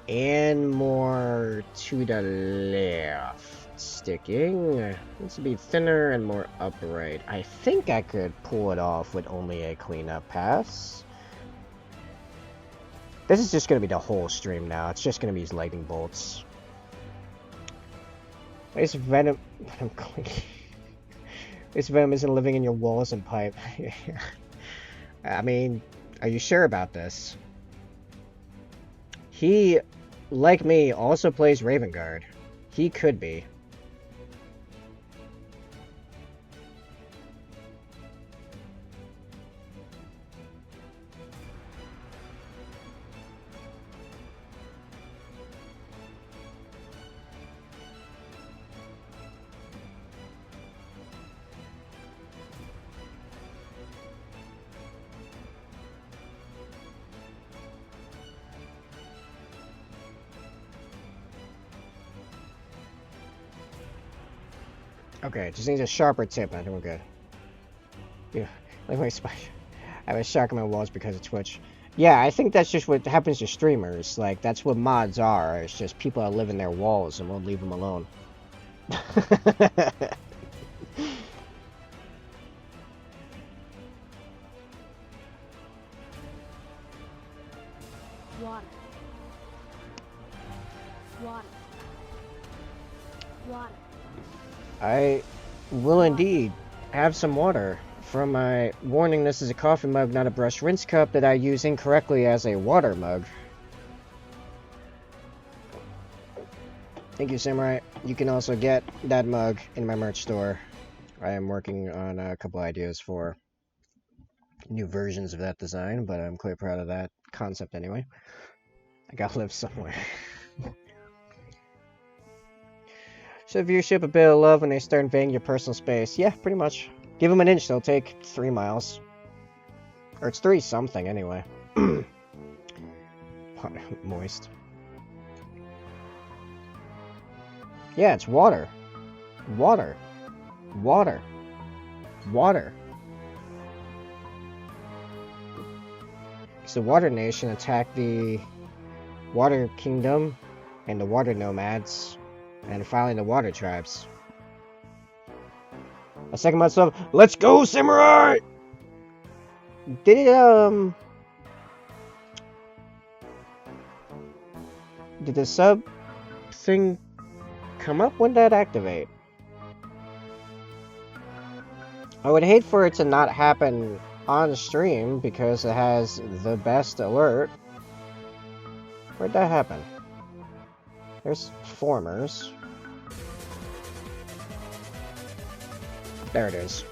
And more to the left. Sticking. Needs to be thinner and more upright. I think I could pull it off with only a cleanup pass. This is just going to be the whole stream now. It's just going to be these lightning bolts. This Venom... This Venom isn't living in your walls and pipe. I mean, are you sure about this? He, like me, also plays Raven Guard. He could be. Okay, just needs a sharper tip, and I think we're good. Yeah, like my spike. I have a shark in my walls because of Twitch. Yeah, I think that's just what happens to streamers. Like, that's what mods are. It's just people that live in their walls and won't leave them alone. Water. Water. Water. I will indeed have some water. From my warning, this is a coffee mug, not a brush rinse cup that I use incorrectly as a water mug. Thank you, Samurai. You can also get that mug in my merch store. I am working on a couple ideas for new versions of that design, but I'm quite proud of that concept anyway. I gotta live somewhere. Show viewership a bit of love when they start invading your personal space. Yeah, pretty much. Give them an inch, they'll take 3 miles. Or it's 3 something, anyway. Moist. Yeah, it's water. Water. Water. Water. So the Water Nation attacked the Water Kingdom and the Water Nomads. And finally the Water Tribes. I second myself. Let's go, Samurai! Did it, did the sub thing come up? When did that activate? I would hate for it to not happen on stream because it has the best alert. Where'd that happen? There's formers. There it is.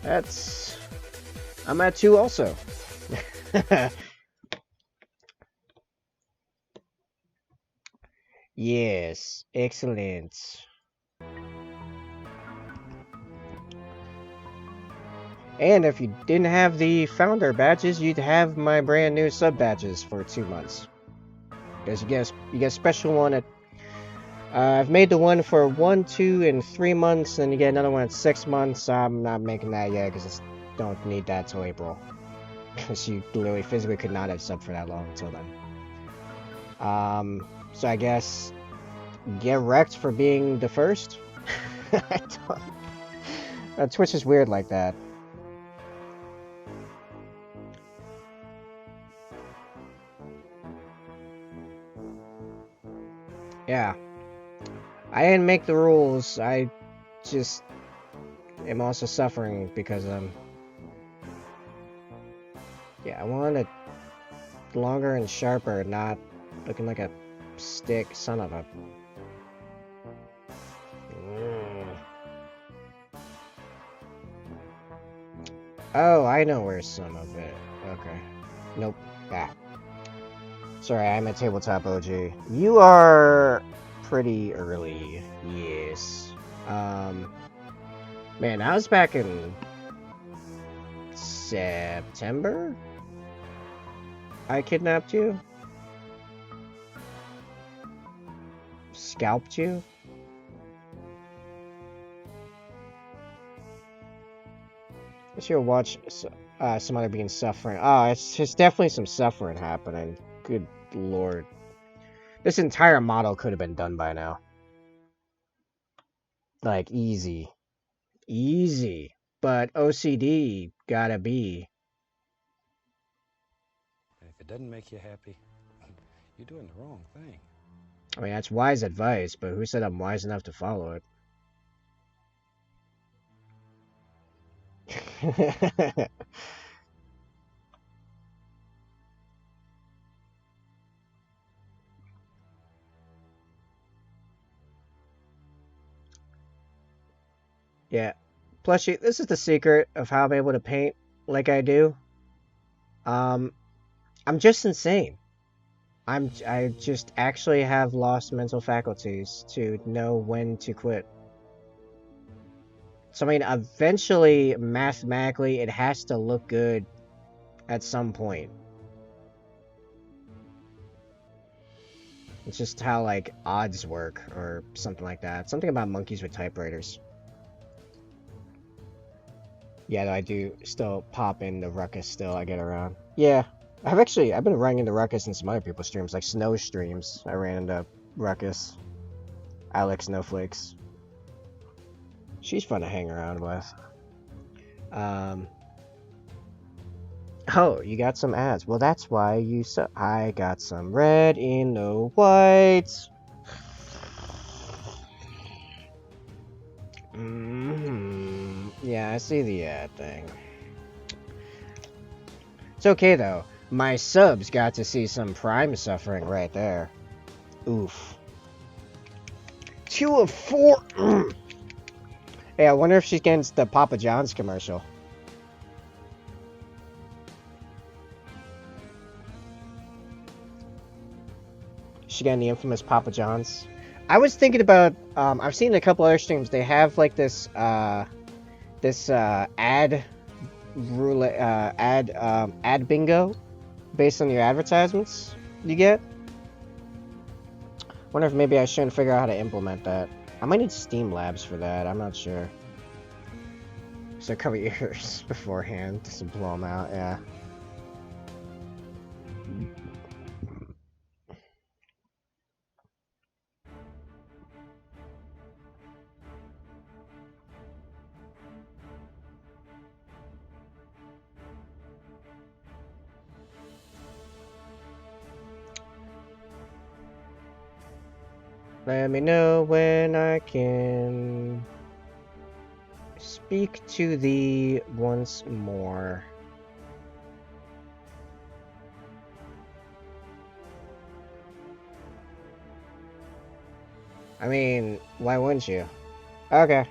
That's... I'm at 2 also. Yes, excellent. And if you didn't have the founder badges, you'd have my brand new sub badges for 2 months. Because you get a special one at... I've made the one for 1, 2, and 3 months, and you get another one at 6 months. I'm not making that yet because I don't need that till April. Because you literally physically could not have subbed for that long until then. So I guess get wrecked for being the first. Twitch is weird like that. Yeah. I didn't make the rules. I just am also suffering because yeah, I want it longer and sharper, not looking like a stick. Son of a... Oh, I know where's some of it. Okay. Nope. Ah. Sorry, I'm a tabletop OG. You are pretty early. Yes. Man, I was back in September? I kidnapped you? Scalped you? I should watch some other being suffering. Oh, it's definitely some suffering happening. Good lord. This entire model could have been done by now. Like, easy. Easy. But OCD gotta be. If it doesn't make you happy, you're doing the wrong thing. I mean, that's wise advice, but who said I'm wise enough to follow it? Yeah. Plushie, this is the secret of how I'm able to paint like I do. I'm just insane. I just actually have lost mental faculties to know when to quit. So I mean, eventually, mathematically, it has to look good at some point. It's just how, like, odds work or something like that. Something about monkeys with typewriters. Yeah, though I do still pop in the Ruckus still. I get around. Yeah, I've been running into Ruckus in some other people's streams, like Snow streams. I ran into Ruckus. Alex Snowflakes. She's fun to hang around with. Oh, you got some ads. Well, that's why you I got some red in the white. Yeah, I see the ad thing. It's okay, though. My subs got to see some Prime suffering right there. Oof. 2 of 4! Hey, I wonder if she's getting the Papa John's commercial. She getting the infamous Papa John's. I was thinking about, I've seen a couple other streams, they have like this ad roulette, ad bingo based on your advertisements you get. Wonder if maybe I shouldn't figure out how to implement that. I might need Steam Labs for that, I'm not sure. So cover your ears beforehand, just to blow them out, yeah. Let me know when I can speak to thee once more. I mean, why wouldn't you? Okay.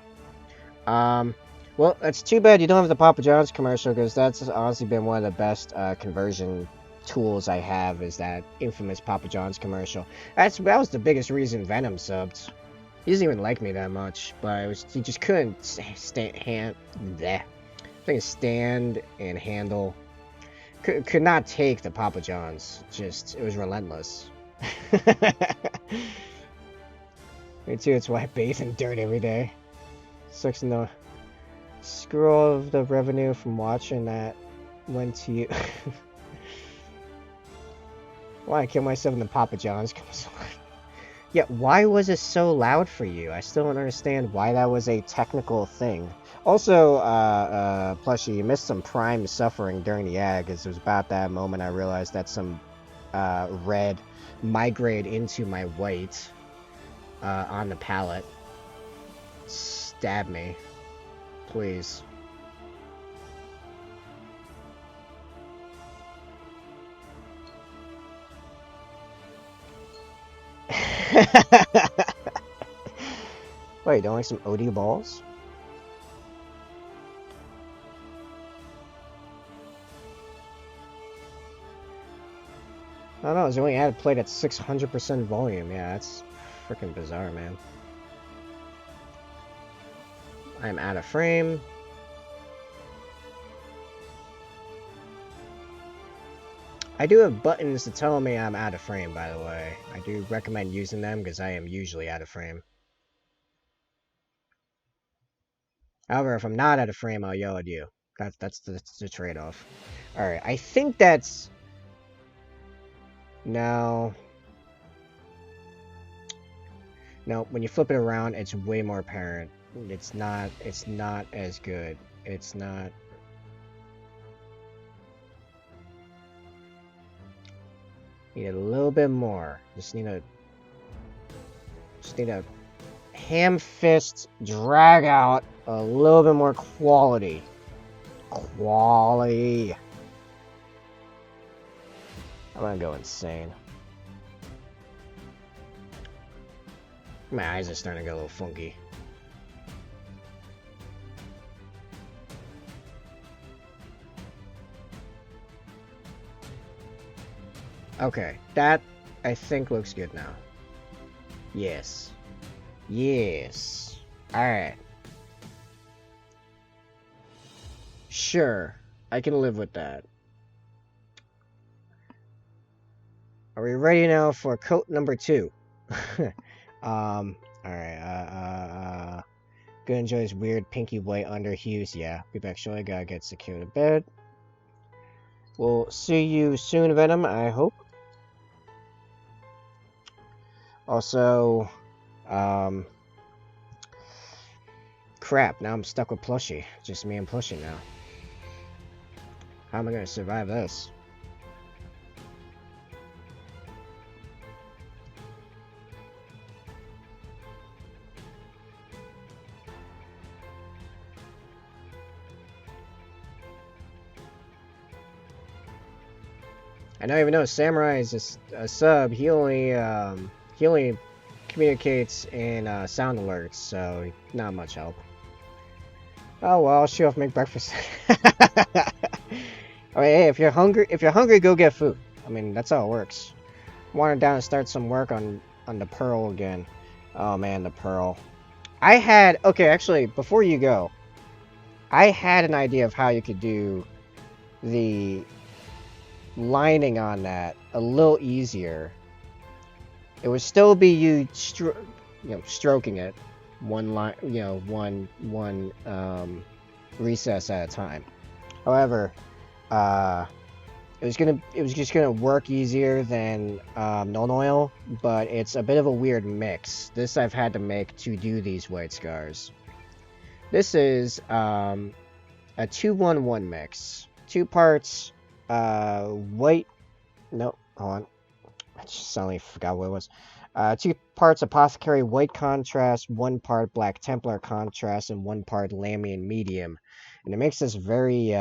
Well, it's too bad you don't have the Papa John's commercial, because that's honestly been one of the best conversion tools I have, is that infamous Papa John's commercial. That was the biggest reason Venom subbed. He doesn't even like me that much, but he just couldn't stand and handle. Could not take the Papa John's. It was relentless. Me too. It's why I bathe in dirt every day. Sucks to know. Screw all of the revenue from watching that went to you. Why I kill myself in the Papa John's comes on. Yeah, why was it so loud for you? I still don't understand why that was a technical thing. Also, Plushie, you missed some prime suffering during the ad, because it was about that moment I realized that some red migrated into my white on the palette. Stab me. Please. Wait, don't like some OD balls? I don't know, it's only ad played at 600% volume. Yeah, that's freaking bizarre, man. I'm out of frame. I do have buttons to tell me I'm out of frame, by the way. I do recommend using them, because I am usually out of frame. However, if I'm not out of frame, I'll yell at you. That's the trade-off. Alright, I think that's... No. No, when you flip it around, it's way more apparent. It's not as good. It's not... Need a little bit more. Just need a ham fist drag out a little bit more quality. Quality. I'm gonna go insane. My eyes are starting to get a little funky. Okay, that I think looks good now. Yes. Yes. Alright. Sure, I can live with that. Are we ready now for coat number 2? Alright, gonna enjoy this weird pinky white under hues. Yeah, be back shortly. Gotta get secure to bed. We'll see you soon, Venom, I hope. Also, crap, now I'm stuck with Plushie. Just me and Plushie now. How am I gonna survive this? I don't even know Samurai is a sub. He only communicates in sound alerts, so not much help. Oh well, I'll show off, make breakfast. I mean, hey, if you're hungry, go get food. I mean, that's how it works. Wander down and start some work on the Pearl again. Oh man, the Pearl. Okay, actually, before you go, I had an idea of how you could do the lining on that a little easier. It would still be you stroking it one line, one recess at a time. However, it was just gonna work easier than Null Oil, but it's a bit of a weird mix. This I've had to make to do these white scars. This is a 2-1-1 mix. 2 parts white. No, hold on. I just suddenly forgot what it was. 2 parts Apothecary White Contrast, 1 part Black Templar Contrast, and 1 part Lamian Medium. And it makes this very,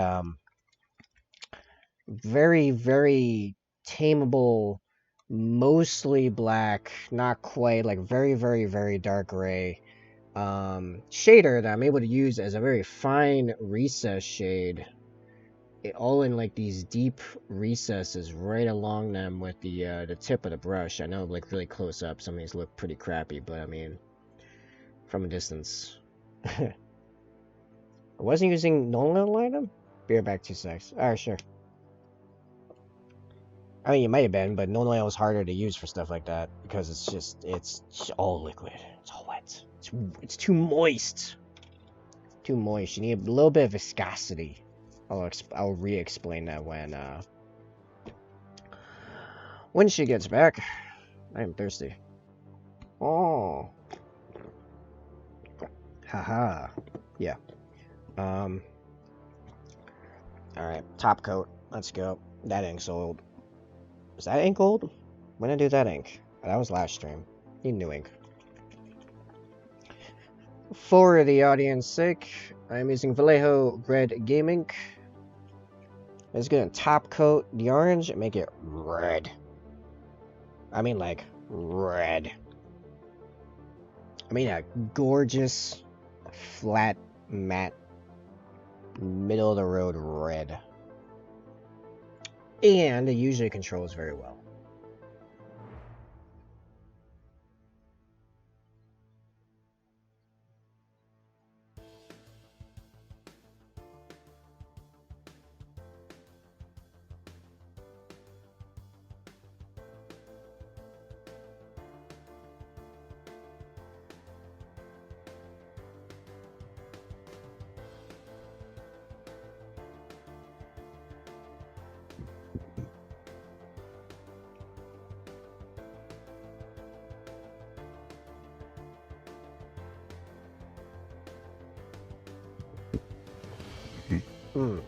very, very tameable mostly black, not quite, like very, very, very dark gray shader that I'm able to use as a very fine recess shade. All in like these deep recesses right along them with the tip of the brush. I know like really close up some of these look pretty crappy, but I mean from a distance. I wasn't using Nolan light them? Be right back 2 secs. Alright, sure. I mean, you might have been, but Nolan oil is harder to use for stuff like that because it's all liquid. It's all wet. It's too moist. Too moist. You need a little bit of viscosity. I'll re-explain that when she gets back. I am thirsty. Oh. Haha. Yeah. Alright, top coat. Let's go. That ink's old. Is that ink old? When did I do that ink? That was last stream. Need new ink. For the audience sake, I'm using Vallejo Red Game Ink. It's gonna top coat the orange and make it red. I mean like red. I mean a gorgeous, flat, matte, middle of the road red. And it usually controls very well.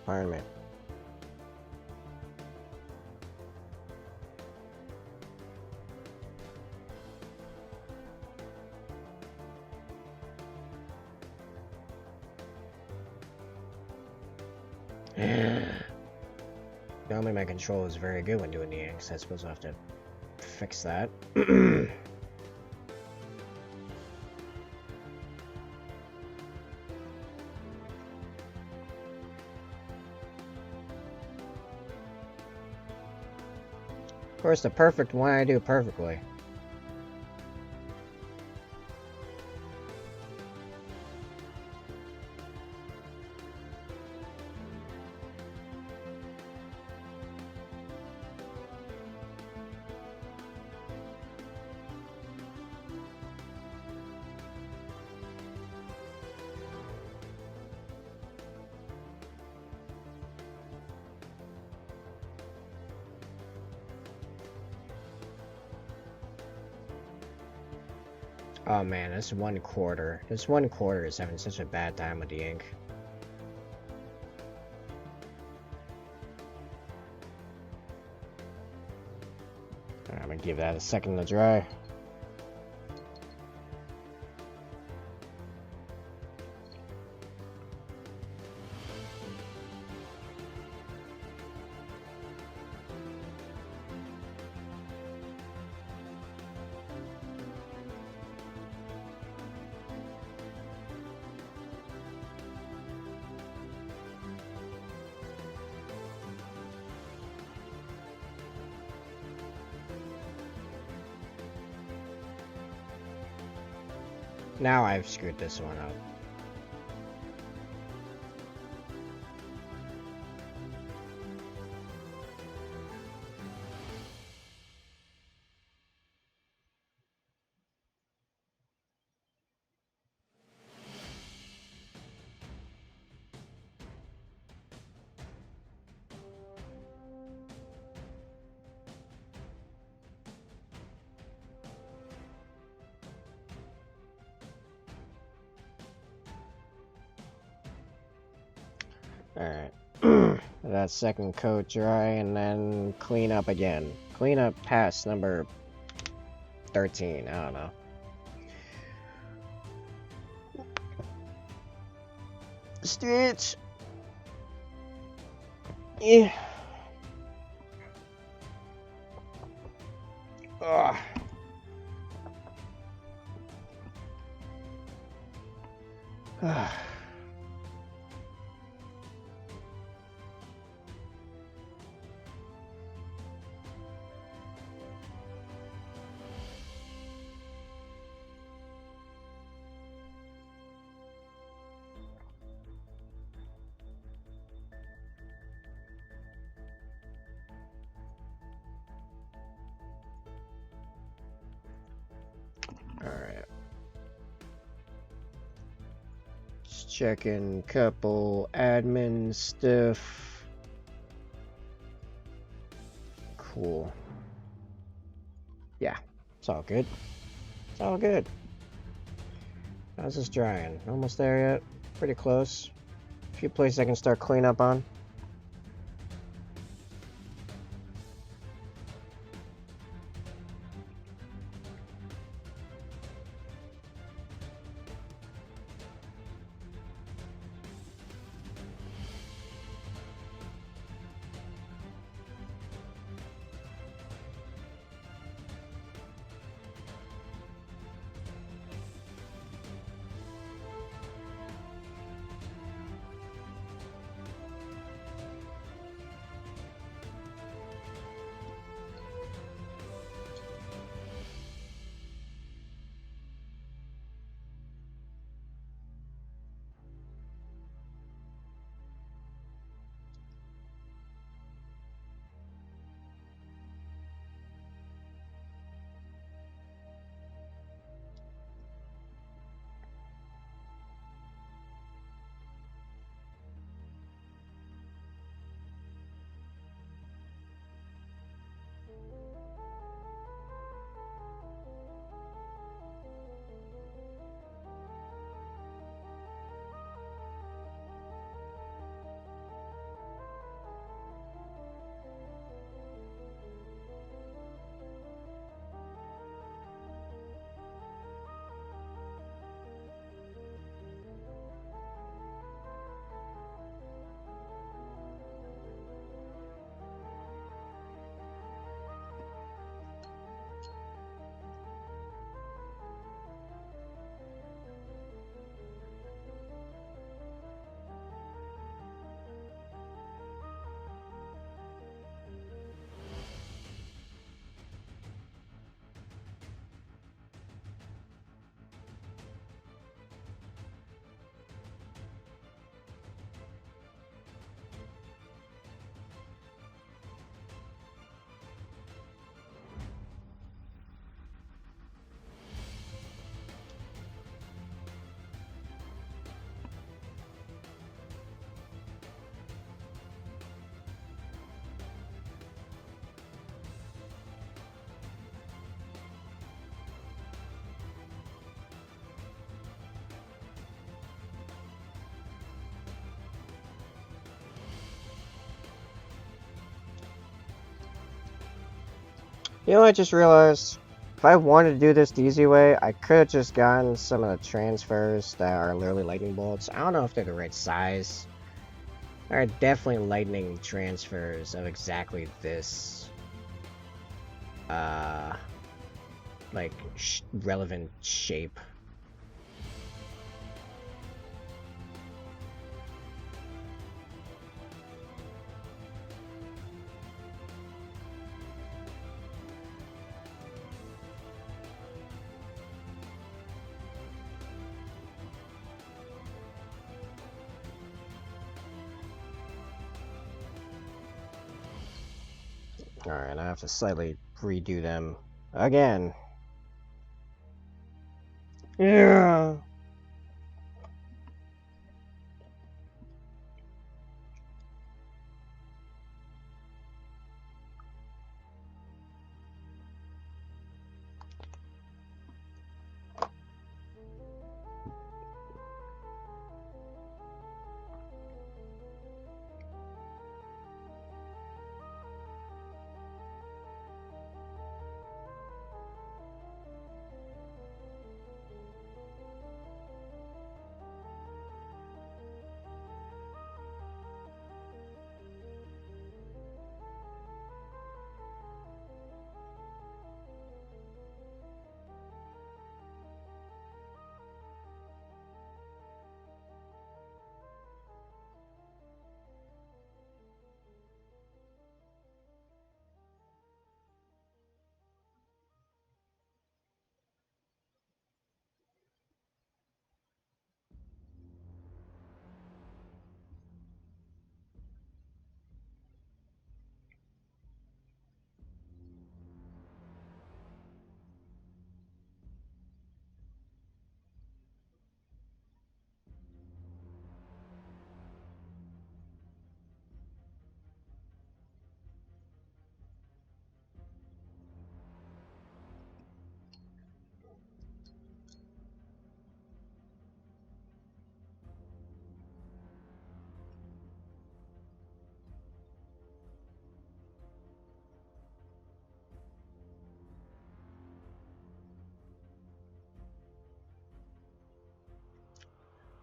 Pardon me. Normally my control is very good when doing the inks. I suppose I'll have to fix that. Of course, the perfect one I do perfectly. Oh man, this 1/4. This 1/4 is having such a bad time with the ink. I'm gonna give that a second to dry. Now I've screwed this one up. Alright. That second coat dry and then clean up again. Clean up past number 13. I don't know. Stitch. Yeah. Ugh. Alright. Just checking couple admin stuff. Cool. Yeah, it's all good. It's all good. How's this drying? Almost there yet? Pretty close. A few places I can start cleaning up on. You know what I just realized? If I wanted to do this the easy way, I could have just gotten some of the transfers that are literally lightning bolts. I don't know if they're the right size. There are definitely lightning transfers of exactly this, like, relevant shape. Alright, I have to slightly redo them again. Yeah.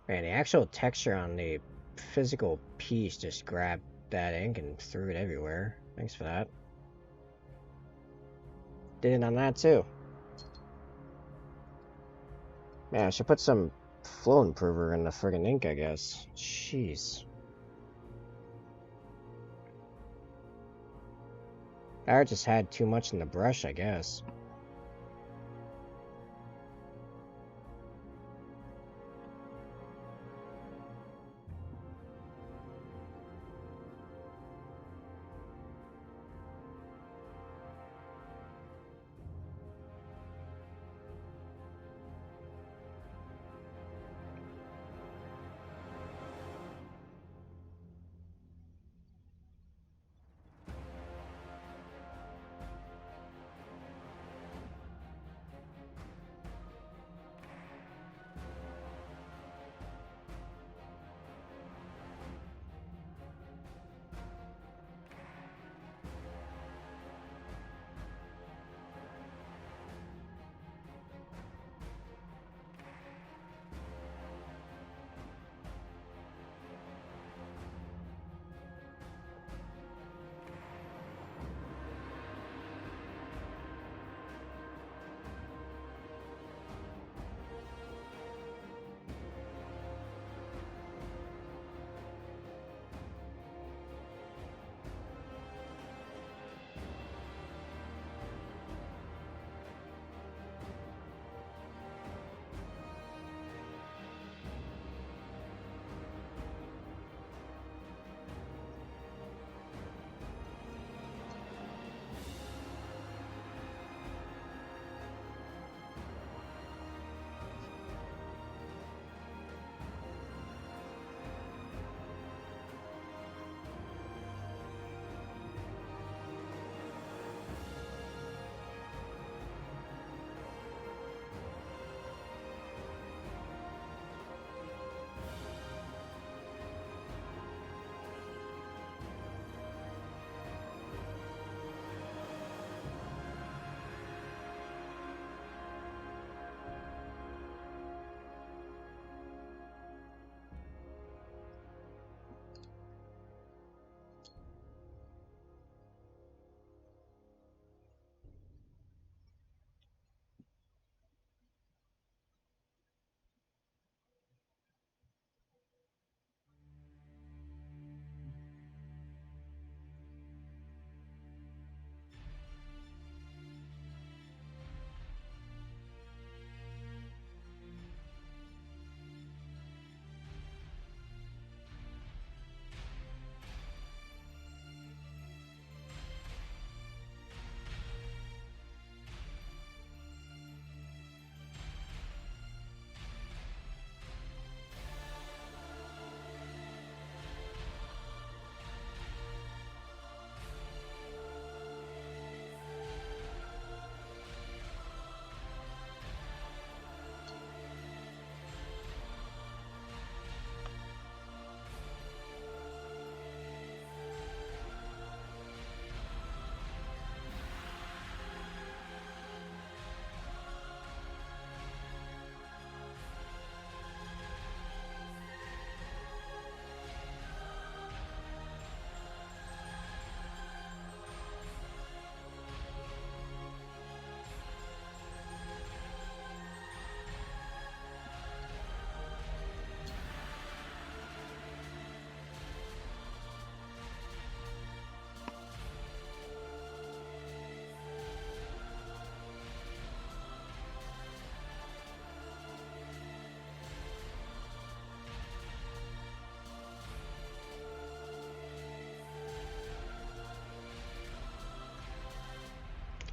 Man, the actual texture on the physical piece just grabbed that ink and threw it everywhere. Thanks for that. Did it on that too. Man, I should put some flow improver in the friggin' ink, I guess. Jeez. I just had too much in the brush, I guess.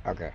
Okay.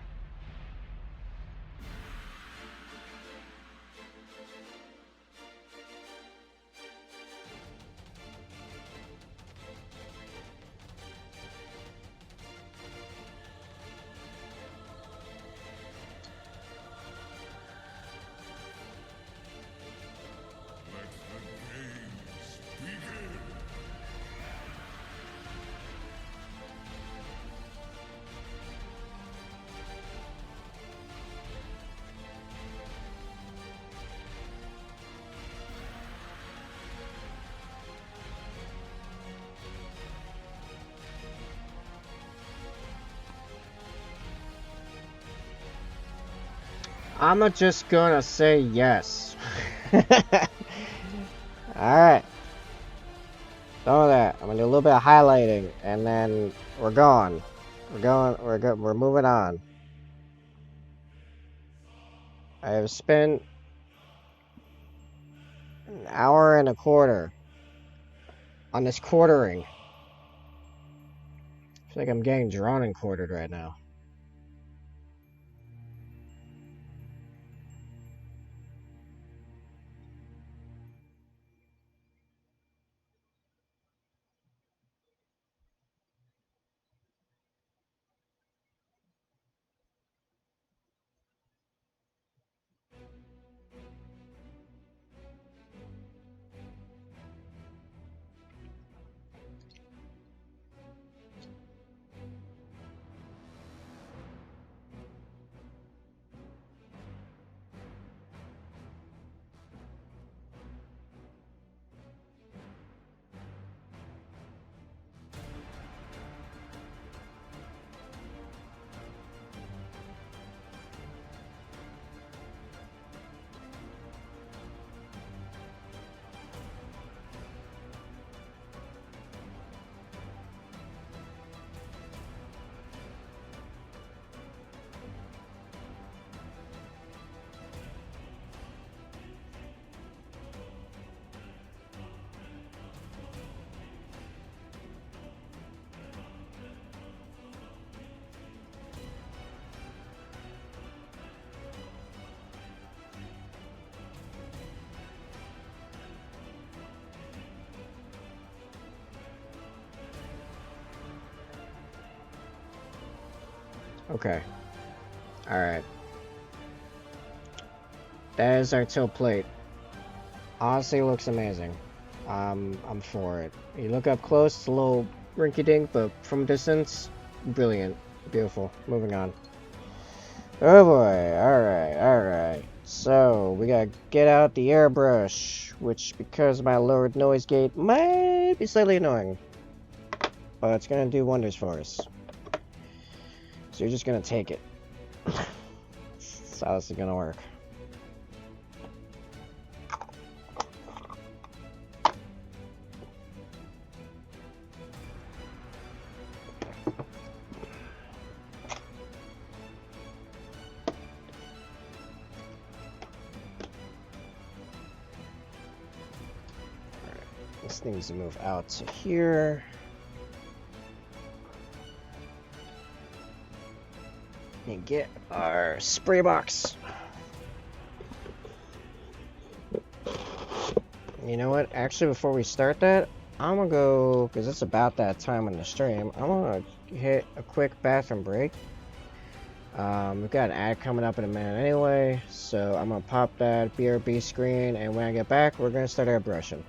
I'm just gonna say yes. Alright. Done with that. I'm gonna do a little bit of highlighting, and then we're gone. We're moving on. I have spent an hour and a quarter on this quartering. I feel like I'm getting drawn and quartered right now. Okay. Alright. That is our tilt plate. Honestly, looks amazing. I'm for it. You look up close, it's a little rinky-dink, but from distance, brilliant. Beautiful. Moving on. Oh boy, alright. So, we gotta get out the airbrush, which, because of my lowered noise gate, might be slightly annoying. But it's gonna do wonders for us. So you're just gonna take it. That's how this is gonna work. This needs to move out to here. And get our spray box. You know what? Actually, before we start that, I'm gonna go, because it's about that time in the stream, I'm gonna hit a quick bathroom break. We've got an ad coming up in a minute anyway, so I'm gonna pop that BRB screen, and when I get back, we're gonna start our brushing.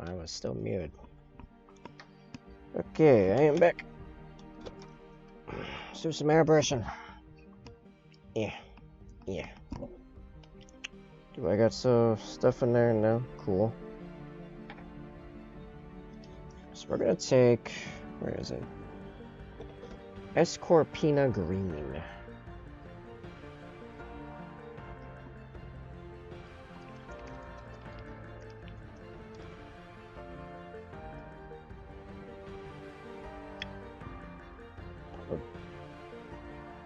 I was still muted. Okay, I am back. Let's do some airbrushing. Yeah. Do I got some stuff in there? No? Cool. So we're gonna take... Where is it? Escorpina Green.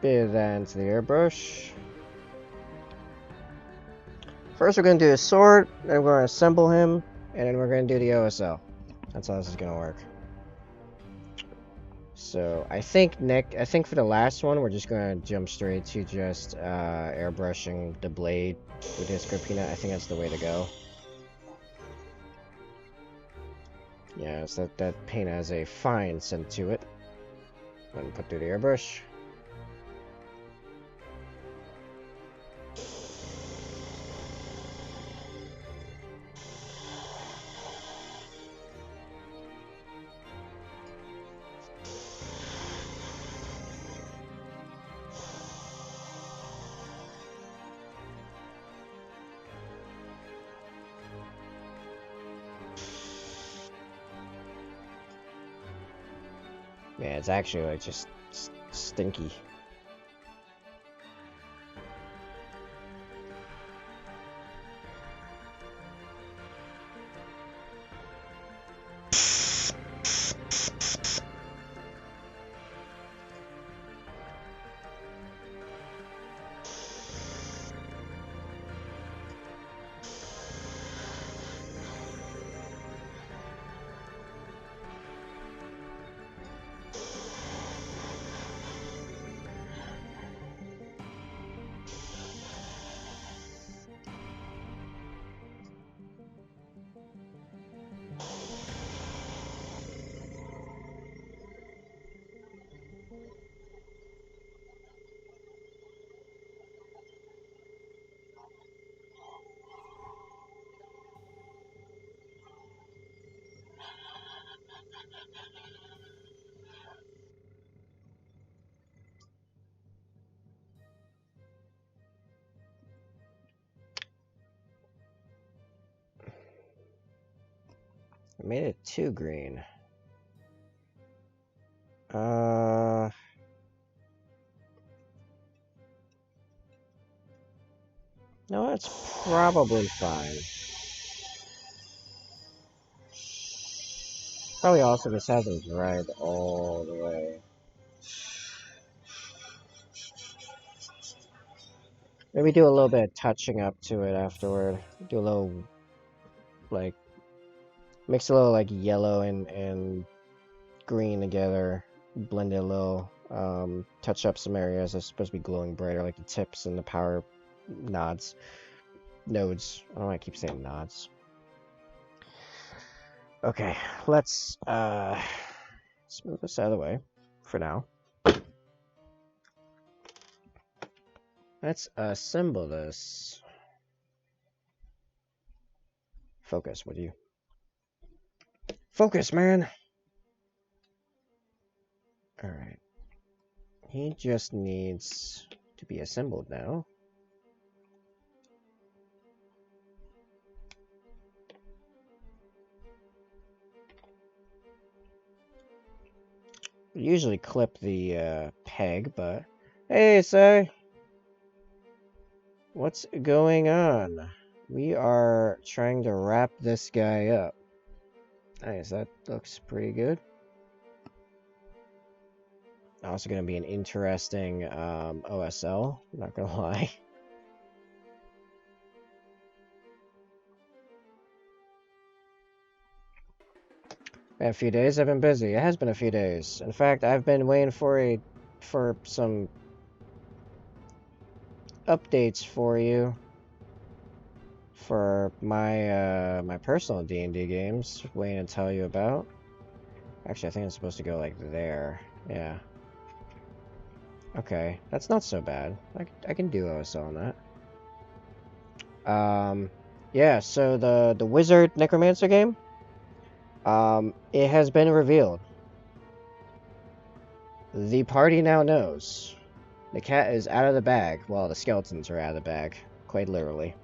Bit of that into the airbrush. First we're going to do his sword, then we're going to assemble him, and then we're going to do the OSL. That's how this is going to work. So I think for the last one we're just going to jump straight to just airbrushing the blade with the Escorpina. I think that's the way to go. Yeah, so that paint has a fine scent to it. Go ahead and put through the airbrush. Yeah, it's actually like just stinky. I made it too green. No, that's probably fine. Probably also just hasn't dried all the way. Maybe do a little bit of touching up to it afterward. Do a little, like, mix a little, like, yellow and green together. Blend it a little. Touch up some areas that's supposed to be glowing brighter, like the tips and the power nodes. I don't know why I keep saying nods. Okay, let's move this out of the way for now. Let's assemble this. Focus, would you? Focus, man! Alright. He just needs to be assembled now. We usually clip the peg, but... Hey, sir! What's going on? We are trying to wrap this guy up. Nice, that looks pretty good. Also going to be an interesting OSL, not gonna lie. Been a few days, I've been busy. It has been a few days. In fact, I've been waiting for some updates for you for my my personal D&D games. Waiting to tell you about. Actually, I think it's supposed to go like there. Yeah. Okay, that's not so bad. I can do OSL on that. Yeah. So the Wizard Necromancer game. It has been revealed. The party now knows. The cat is out of the bag. Well, the skeletons are out of the bag, quite literally.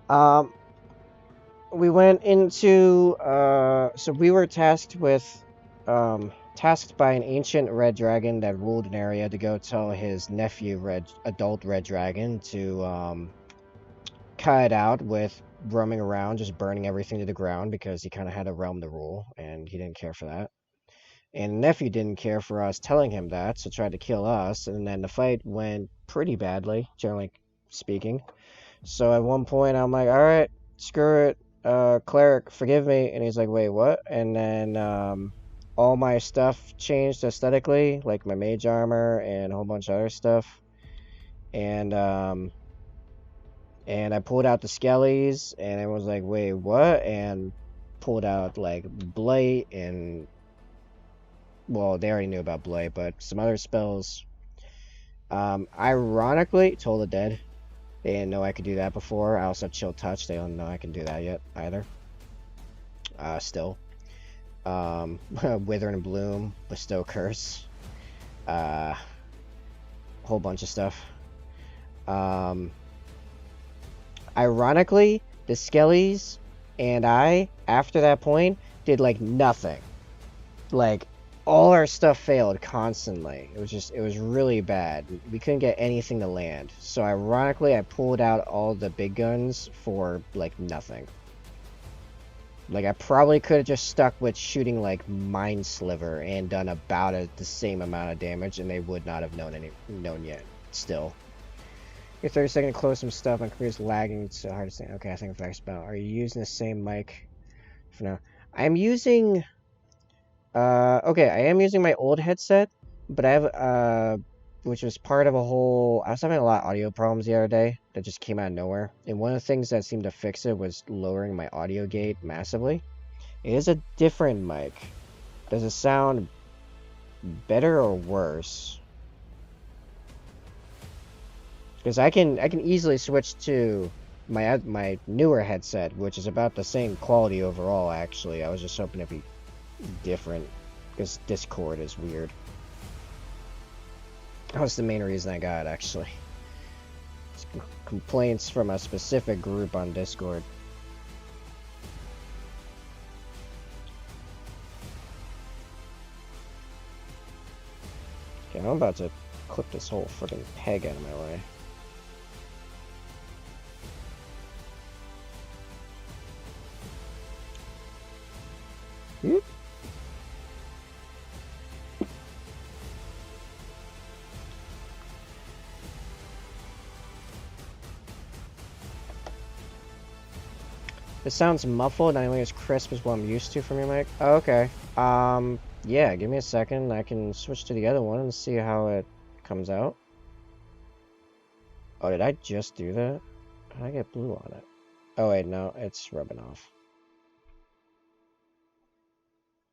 Um, we went into, so we were tasked by an ancient red dragon that ruled an area to go tell his nephew, adult red dragon, to, cut it out with roaming around, just burning everything to the ground because he kind of had a realm to rule, and he didn't care for that. And the nephew didn't care for us telling him that, so tried to kill us, and then the fight went pretty badly, generally speaking. So at one point, I'm like, alright, screw it, cleric, forgive me. And he's like, wait, what? And then, all my stuff changed aesthetically, like my mage armor and a whole bunch of other stuff. And I pulled out the skellies, and it was like, wait, what? And pulled out, like, Blight, and, well, they already knew about Blight, but some other spells. Ironically, Toll the Dead. They didn't know I could do that before. I also have Chill Touch. They don't know I can do that yet, either. Still. Wither and Bloom, Bestow Curse. Whole bunch of stuff. Ironically, the Skellies and I, after that point, did like nothing. Like, all our stuff failed constantly. It was really bad. We couldn't get anything to land. So ironically, I pulled out all the big guns for like nothing. Like, I probably could have just stuck with shooting like Mind Sliver and done about the same amount of damage, and they would not have known yet. Still. Your 30-second to close some stuff. My computer's lagging. It's so hard to say. Okay, I think I'm back about. Are you using the same mic for now? I'm using. Okay, I am using my old headset, but I have which was part of a whole. I was having a lot of audio problems the other day that just came out of nowhere, and one of the things that seemed to fix it was lowering my audio gate massively. It is a different mic. Does it sound better or worse? Because I can easily switch to my newer headset, which is about the same quality overall. Actually, I was just hoping it'd be different because Discord is weird. That was the main reason I got it, actually. It's complaints from a specific group on Discord. Okay, I'm about to clip this whole freaking peg out of my way. Whoop. It sounds muffled, not nearly as crisp as what I'm used to from your mic. Oh, okay. Yeah, give me a second. I can switch to the other one and see how it comes out. Oh, did I just do that? How did I get blue on it? Oh, wait, no, it's rubbing off.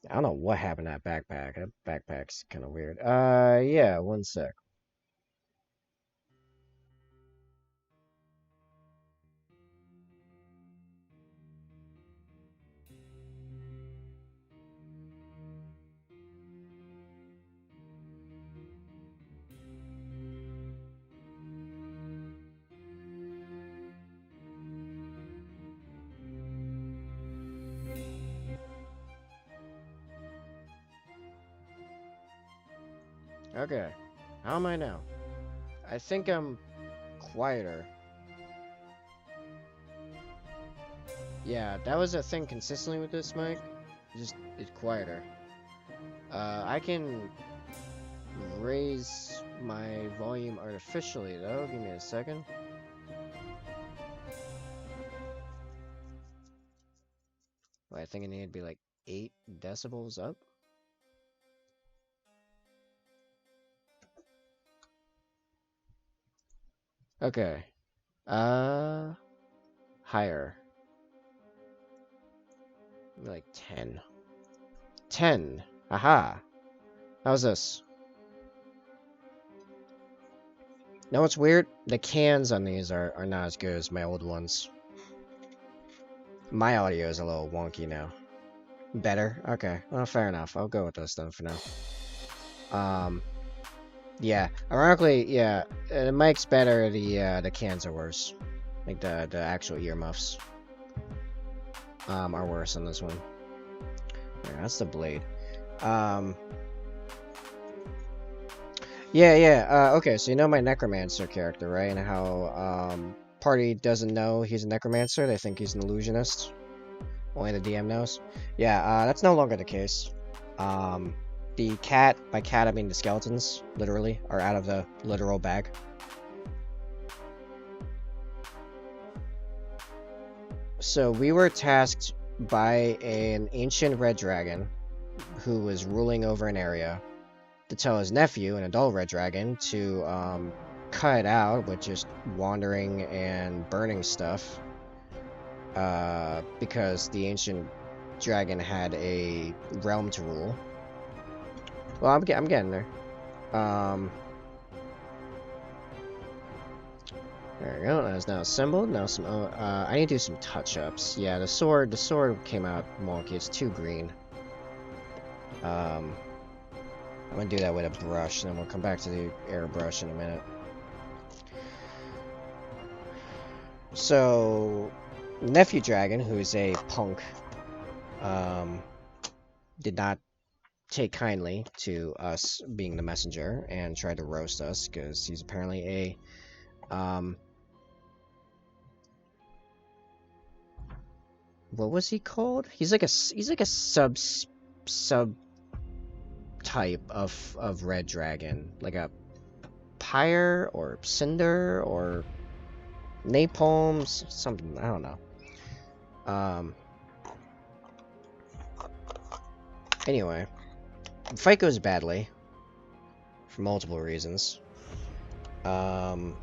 I don't know what happened to that backpack. That backpack's kind of weird. Yeah, one sec. Okay, how am I now? I think I'm quieter. Yeah, that was a thing consistently with this mic. It's quieter. I can raise my volume artificially though. Give me a second. Well, I think I need to be like 8 decibels up. Okay. Higher. Like 10. 10! Aha! How's this? Know what's weird? The cans on these are not as good as my old ones. My audio is a little wonky now. Better? Okay. Well, fair enough. I'll go with those then for now. Yeah. Ironically, yeah, the mic's better, the cans are worse. Like, the actual earmuffs, are worse on this one. Yeah, that's the blade. Yeah, okay, so you know my Necromancer character, right? And how, party doesn't know he's a Necromancer, they think he's an illusionist. Only the DM knows. Yeah, that's no longer the case. The cat, by cat I mean the skeletons, literally, are out of the literal bag. So we were tasked by an ancient red dragon who was ruling over an area to tell his nephew, an adult red dragon, to cut it out with just wandering and burning stuff, because the ancient dragon had a realm to rule. Well, I'm getting there. There we go. That is now assembled. Now some. I need to do some touch-ups. Yeah, the sword came out wonky. It's too green. I'm gonna do that with a brush, and then we'll come back to the airbrush in a minute. So, Nephew Dragon, who's a punk, did not take kindly to us being the messenger and tried to roast us because he's apparently a what was he called? He's like a sub type of red dragon, like a pyre or cinder or napalm, something, I don't know. Anyway, the fight goes badly for multiple reasons. It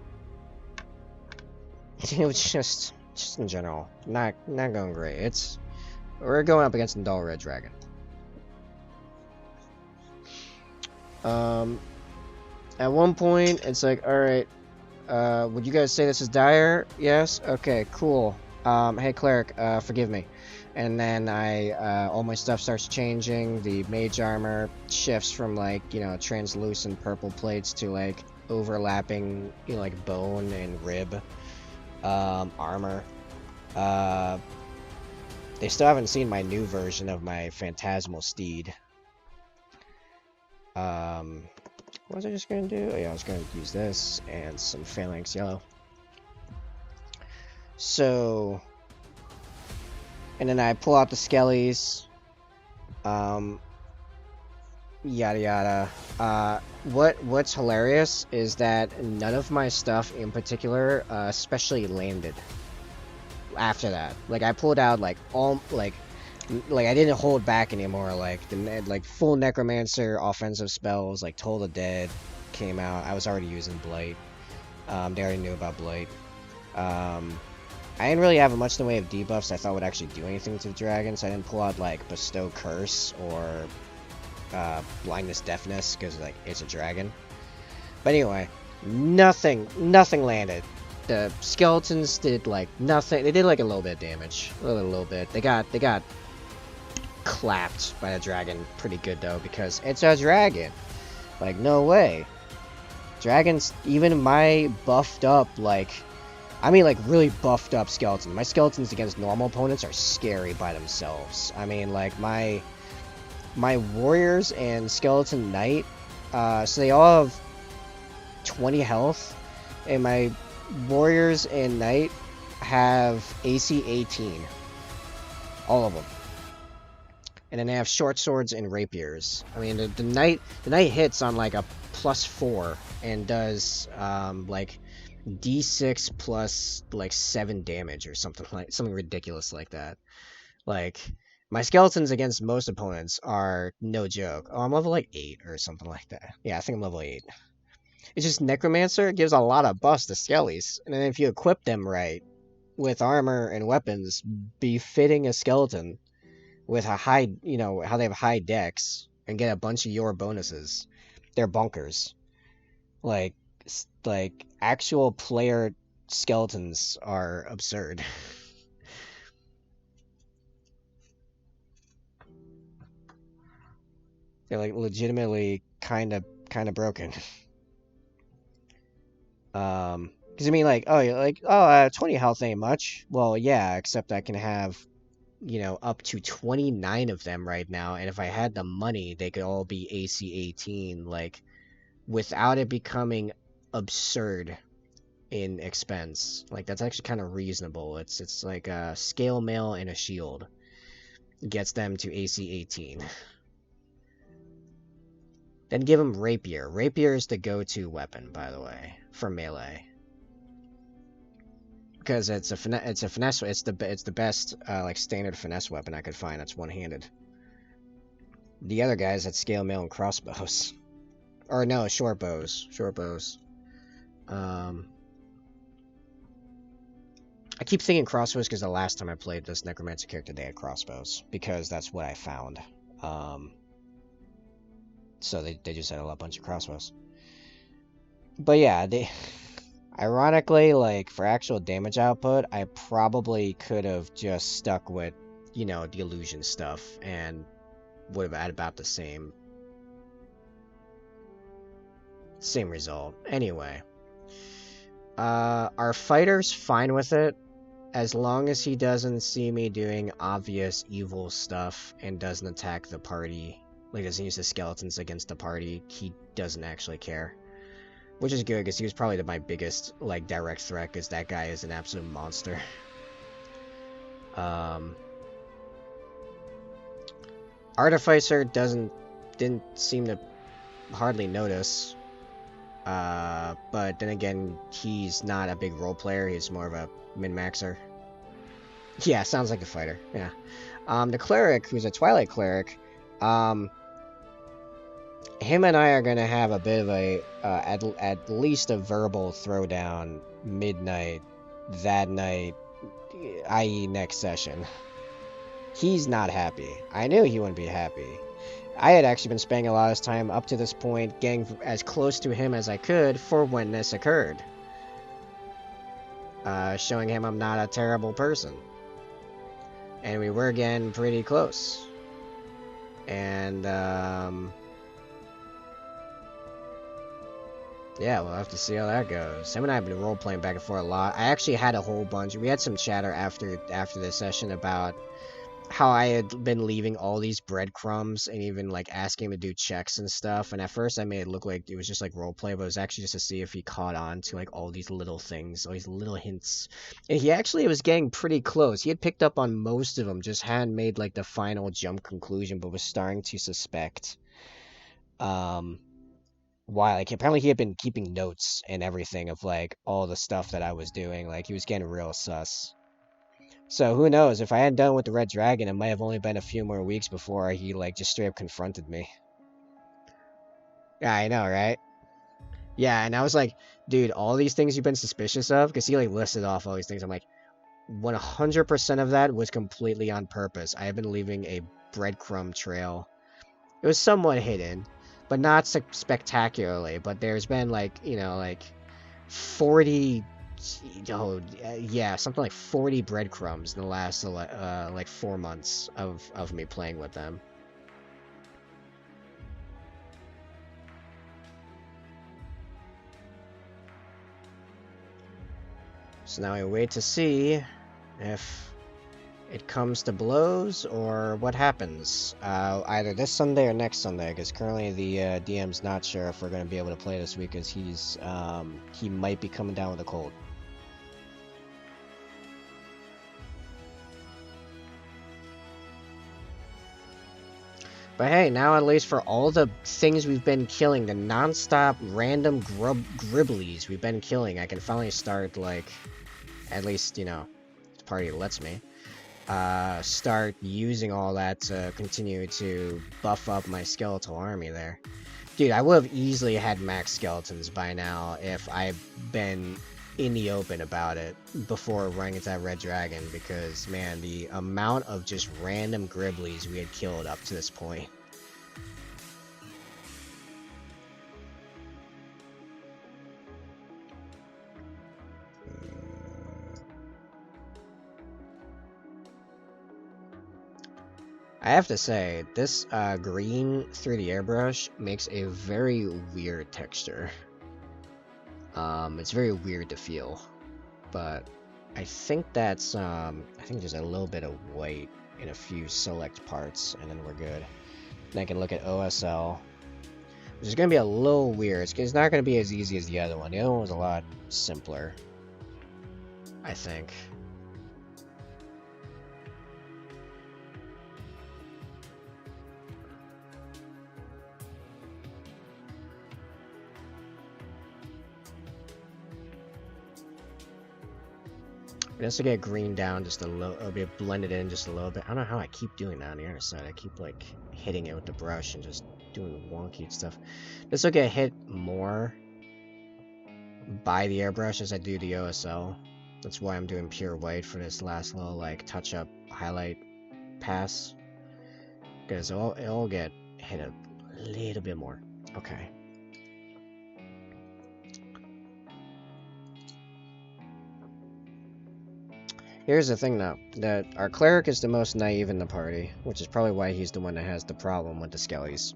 was just in general not going great. We're going up against a dull red dragon. At one point, it's like, alright, would you guys say this is dire? Yes? Okay, cool. Hey, cleric, forgive me. And then all my stuff starts changing. The mage armor shifts from, like, you know, translucent purple plates to, like, overlapping, you know, like, bone and rib, armor. They still haven't seen my new version of my phantasmal steed. What was I just gonna do? Oh, yeah, I was gonna use this and some phalanx yellow. So, and then I pull out the skellies. Yada yada. What's hilarious is that none of my stuff in particular, especially landed after that. Like, I pulled out like all like I didn't hold back anymore. Like the full necromancer offensive spells, like Toll the Dead, came out. I was already using Blight. They already knew about Blight. I didn't really have much in the way of debuffs I thought would actually do anything to the dragon, so I didn't pull out like Bestow Curse or Blindness Deafness because like it's a dragon. But anyway, nothing landed. The skeletons did like nothing. They did like a little bit of damage, a little bit. They got clapped by the dragon pretty good though because it's a dragon. Like no way. Dragons, even my buffed up like really buffed up skeleton. My skeletons against normal opponents are scary by themselves. I mean, like, my warriors and skeleton knight, so they all have 20 health, and my warriors and knight have AC 18. All of them. And then they have short swords and rapiers. I mean, the knight hits on, like, a +4 and does, like, D6 plus like 7 damage or something ridiculous like that. Like my skeletons against most opponents are no joke. Oh, I'm level like 8 or something like that. Yeah, I think I'm level 8. It's just Necromancer gives a lot of buffs to skellies, and then if you equip them right with armor and weapons befitting a skeleton with a high, you know, how they have high dex and get a bunch of your bonuses, they're bunkers. Like actual player skeletons are absurd. They're like legitimately kind of broken. Because I mean, like, oh, you're like, 20 health ain't much. Well, yeah, except I can have, up to 29 of them right now, and if I had the money, they could all be AC 18, like, without it becoming absurd in expense. Like, that's actually kind of reasonable. It's like a scale mail and a shield gets them to AC 18. Then give them rapier. Rapier is the go-to weapon, by the way, for melee. Because it's a finesse. It's the best like standard finesse weapon I could find that's one-handed. The other guys had scale mail and crossbows, or no, short bows. I keep thinking crossbows because the last time I played this necromancer character, they had crossbows because that's what I found. So they just had a bunch of crossbows. But yeah, they. Ironically, like, for actual damage output, I probably could have just stuck with, the illusion stuff, and would have had about the same result. Anyway. Our fighter's fine with it, as long as he doesn't see me doing obvious evil stuff and doesn't attack the party. Like, doesn't use the skeletons against the party, he doesn't actually care. Which is good, because he was probably my biggest, like, direct threat, because that guy is an absolute monster. Artificer didn't seem to hardly notice. But then again, he's not a big role player, he's more of a min-maxer. Yeah, sounds like a fighter, yeah. The cleric, who's a Twilight cleric, him and I are gonna have a bit of a, at least a verbal throwdown midnight that night, i.e. next session. He's not happy. I knew he wouldn't be happy. I had actually been spending a lot of time up to this point getting as close to him as I could for when this occurred. Showing him I'm not a terrible person. And we were getting pretty close. And, yeah, we'll have to see how that goes. Him and I have been role-playing back and forth a lot. I actually had a whole bunch. We had some chatter after this session about how I had been leaving all these breadcrumbs and even, like, asking him to do checks and stuff. And at first I made it look like it was just, like, roleplay, but it was actually just to see if he caught on to, like, all these little things, all these little hints. And he actually was getting pretty close. He had picked up on most of them, just hadn't made, like, the final jump conclusion, but was starting to suspect. Why, like, apparently he had been keeping notes and everything of, like, all the stuff that I was doing. Like, he was getting real sus. So, who knows? If I hadn't done with the Red Dragon, it might have only been a few more weeks before he, like, just straight up confronted me. Yeah, I know, right? Yeah, and I was like, dude, all these things you've been suspicious of? Because he, like, listed off all these things. I'm like, 100% of that was completely on purpose. I have been leaving a breadcrumb trail. It was somewhat hidden, but not spectacularly. But there's been, like, 40... Oh, yeah, something like 40 breadcrumbs in the last, like, 4 months of me playing with them. So now we wait to see if it comes to blows or what happens. Either this Sunday or next Sunday, because currently the DM's not sure if we're going to be able to play this week, because he might be coming down with a cold. But hey, now at least for all the things we've been killing, the non-stop random gribblies we've been killing, I can finally start, like, at least, the party lets me, start using all that to continue to buff up my skeletal army there. Dude, I would have easily had max skeletons by now if I'd been in the open about it before running into that Red Dragon, because, man, the amount of just random gribblies we had killed up to this point. I have to say, this green through the airbrush makes a very weird texture. It's very weird to feel, but I think that's I think there's a little bit of white in a few select parts, and then we're good. Then I can look at OSL, which is gonna be a little weird. It's not gonna be as easy as the other one. The other one was a lot simpler, I think. It has to get green down just a little. It'll be blended in just a little bit. I don't know how I keep doing that on the other side. I keep like hitting it with the brush and just doing wonky stuff. This will get hit more by the airbrush as I do the OSL. That's why I'm doing pure white for this last little like touch up highlight pass, because it'll get hit a little bit more. Okay. Here's the thing though, that our cleric is the most naive in the party, which is probably why he's the one that has the problem with the skellies.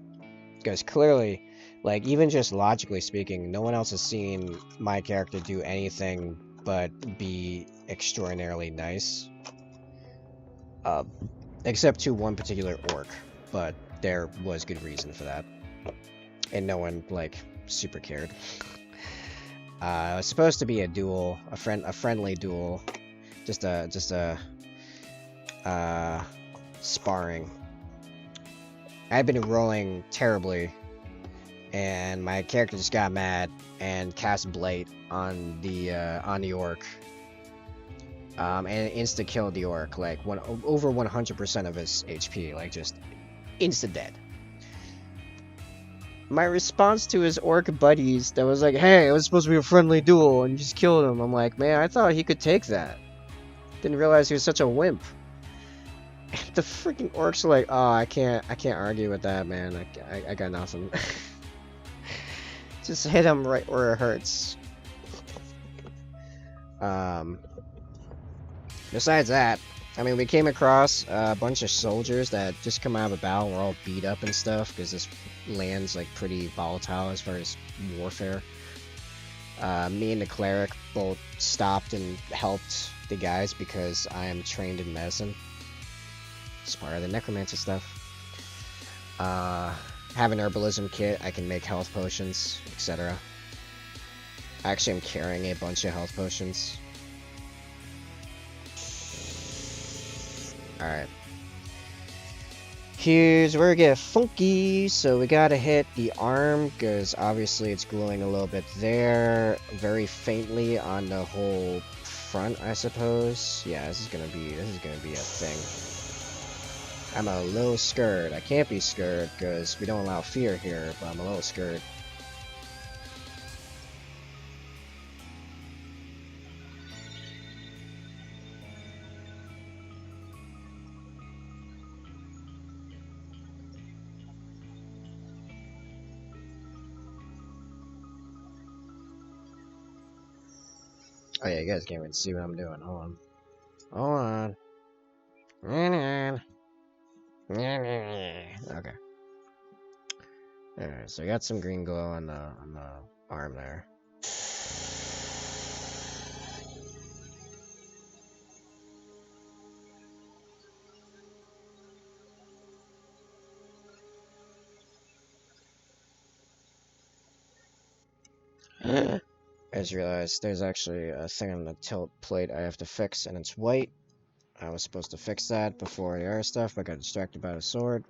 Because clearly, like, even just logically speaking, no one else has seen my character do anything but be extraordinarily nice. Except to one particular orc, but there was good reason for that. And no one, like, super cared. It was supposed to be a duel, a friendly duel. Just a sparring. I've been rolling terribly, and my character just got mad and cast Blight on the orc, and insta killed the orc, like over 100% of his HP, like just insta dead. My response to his orc buddies that was like, "Hey, it was supposed to be a friendly duel, and you just killed him." I'm like, man, I thought he could take that. Didn't realize he was such a wimp. The freaking orcs are like, oh, I can't argue with that, man. I got nothing. Just hit him right where it hurts. Besides that, I mean, we came across a bunch of soldiers that just come out of a battle. We're all beat up and stuff because this land's like pretty volatile as far as warfare. Me and the cleric both stopped and helped the guys because I am trained in medicine. It's part of the necromancer stuff. Have an herbalism kit. I can make health potions, etc. Actually, I'm carrying a bunch of health potions. Alright. Here's where we get funky. So we gotta hit the arm, because obviously it's glowing a little bit there. Very faintly on the whole front, I suppose. Yeah, this is gonna be a thing. I'm a little scared. I can't be scared because we don't allow fear here, but I'm a little scared. Oh yeah, you guys can't even see what I'm doing. Hold on. Hold on. Okay. Alright, so I got some green glow on the arm there. I just realized there's actually a thing on the tilt plate I have to fix, and it's white. I was supposed to fix that before the other stuff, but got distracted by the sword.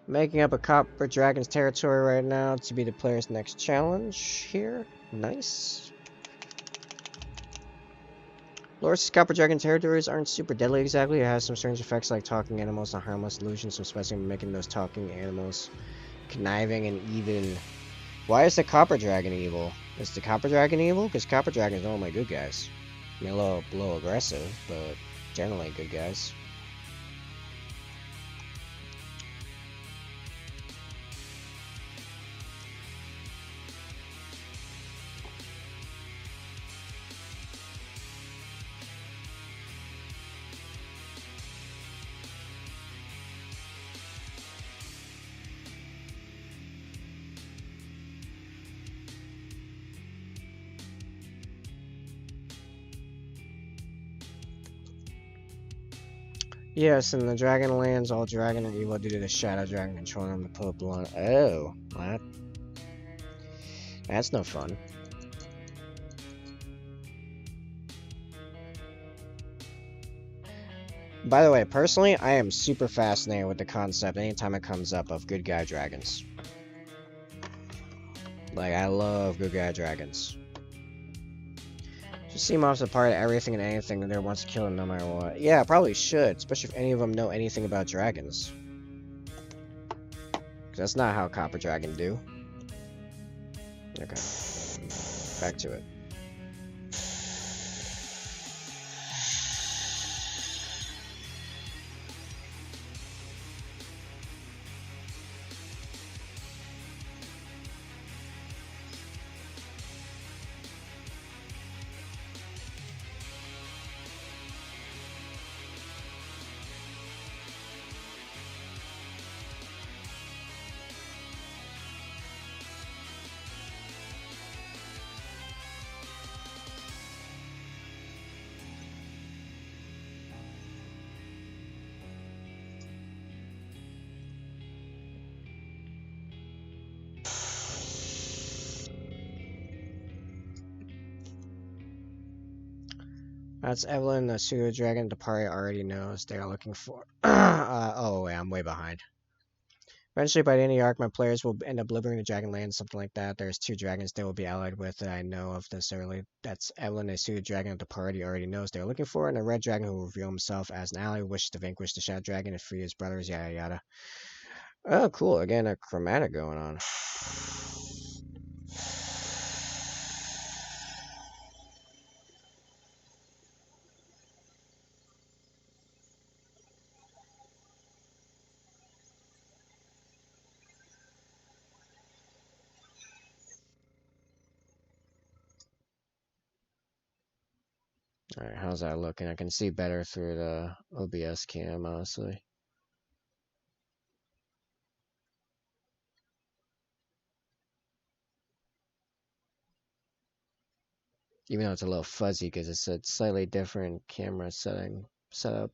Making up a Copper Dragon's territory right now to be the player's next challenge here. Nice. Loris' Copper Dragon territories aren't super deadly exactly. It has some strange effects like talking animals and harmless illusions, so especially making those talking animals conniving and even. Why is the Copper Dragon evil? Is the Copper Dragon evil? Because Copper Dragons are all my good guys. I mean, a little aggressive, but generally good guys. Yes, in the Dragonlands, all dragon are evil due to the Shadow Dragon controlling them to put blood. Oh, that's no fun. By the way, personally, I am super fascinated with the concept anytime it comes up of good guy dragons. Like, I love good guy dragons. Just seem opposite part of everything and anything that wants to kill them no matter what. Yeah, probably should, especially if any of them know anything about dragons. Because that's not how Copper Dragon do. Okay. Back to it. That's Evelyn, the pseudo dragon. The party already knows they are looking for. Oh, wait, I'm way behind. Eventually, by the end of the arc, my players will end up liberating the Dragonland, something like that. There's 2 dragons they will be allied with that I know of this early. That's Evelyn, a pseudo dragon that the party already knows they're looking for, and a red dragon who will reveal himself as an ally who wishes to vanquish the Shadow Dragon and free his brothers, yada yada. Oh, cool. Again, a chromatic going on. Alright, how's that looking? I can see better through the OBS cam, honestly. Even though it's a little fuzzy because it's a slightly different camera setup.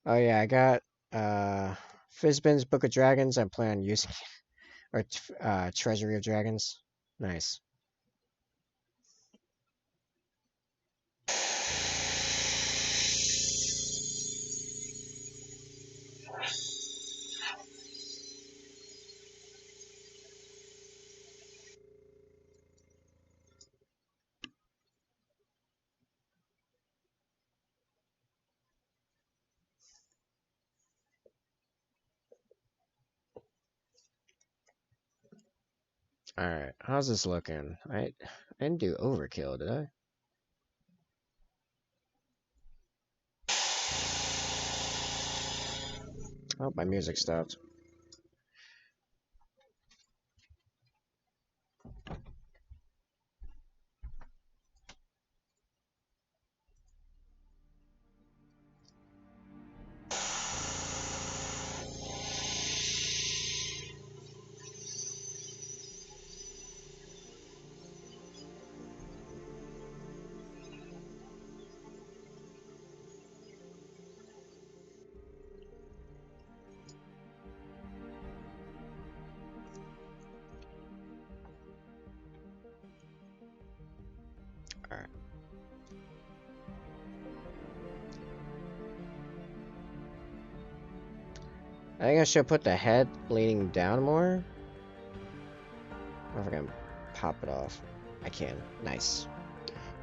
Oh yeah, I got Fizbin's Book of Dragons. I plan on using or Treasury of Dragons. Nice. Alright, how's this looking? I didn't do overkill, did I? Oh, my music stopped. Alright. I think I should put the head leaning down more. I don't know if I can pop it off. I can. Nice.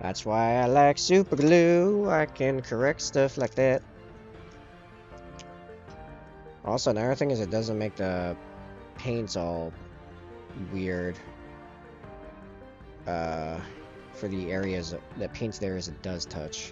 That's why I like super glue. I can correct stuff like that. Also, another thing is it doesn't make the paints all weird. For the areas that paints there as it does touch.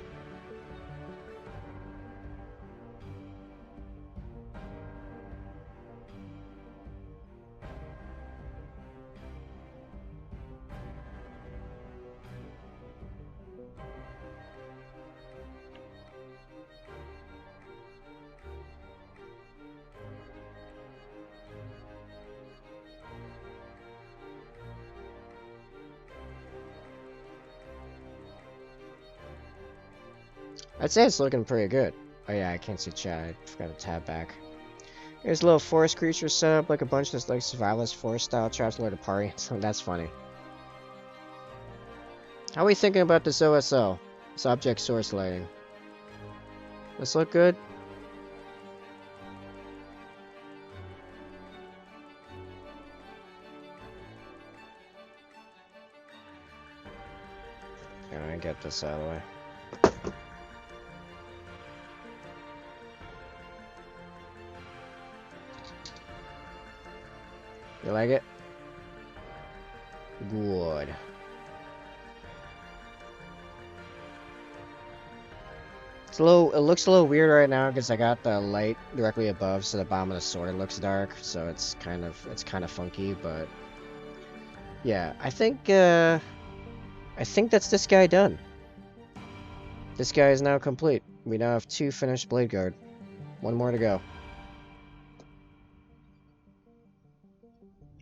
I'd say it's looking pretty good. Oh yeah, I can't see chat. I forgot to tab back. There's a little forest creature set up, like a bunch of like survivalist forest style traps near the party. So that's funny. How are we thinking about this OSL? This object source lighting. This look good? Can I get this out of the way? You like it? Good. It's a little. It looks a little weird right now because I got the light directly above, so the bottom of the sword looks dark. So it's kind of funky, but yeah, I think that's this guy done. This guy is now complete. We now have 2 finished Blade Guard. 1 more to go.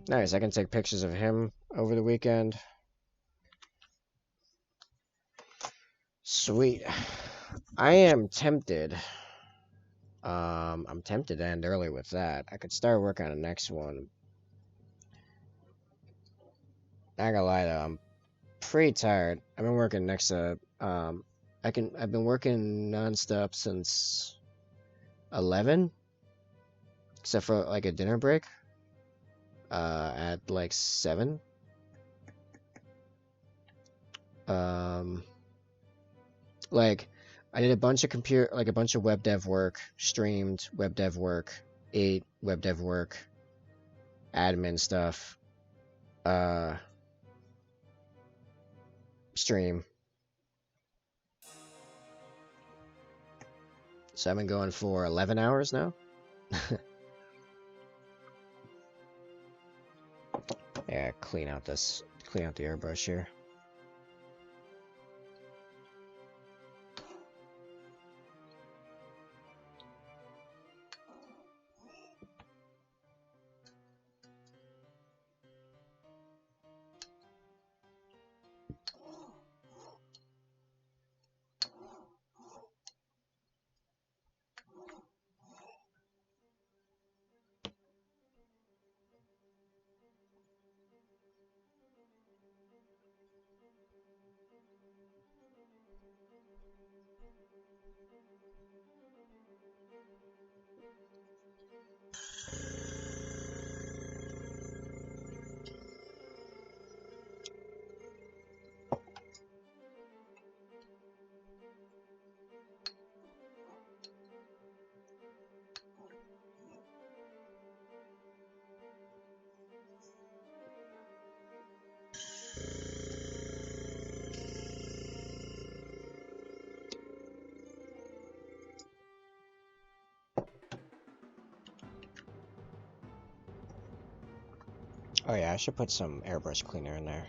Nice, I can take pictures of him over the weekend. Sweet. I am tempted. I'm tempted to end early with that. I could start working on the next one. Not gonna lie though, I'm pretty tired. I've been working next to I've been working nonstop since 11, except for like a dinner break. At like 7. Like I did a bunch of web dev work, streamed web dev work, ate web dev work, admin stuff, stream. So I've been going for 11 hours now. Yeah, clean out the airbrush here. Oh yeah, I should put some airbrush cleaner in there.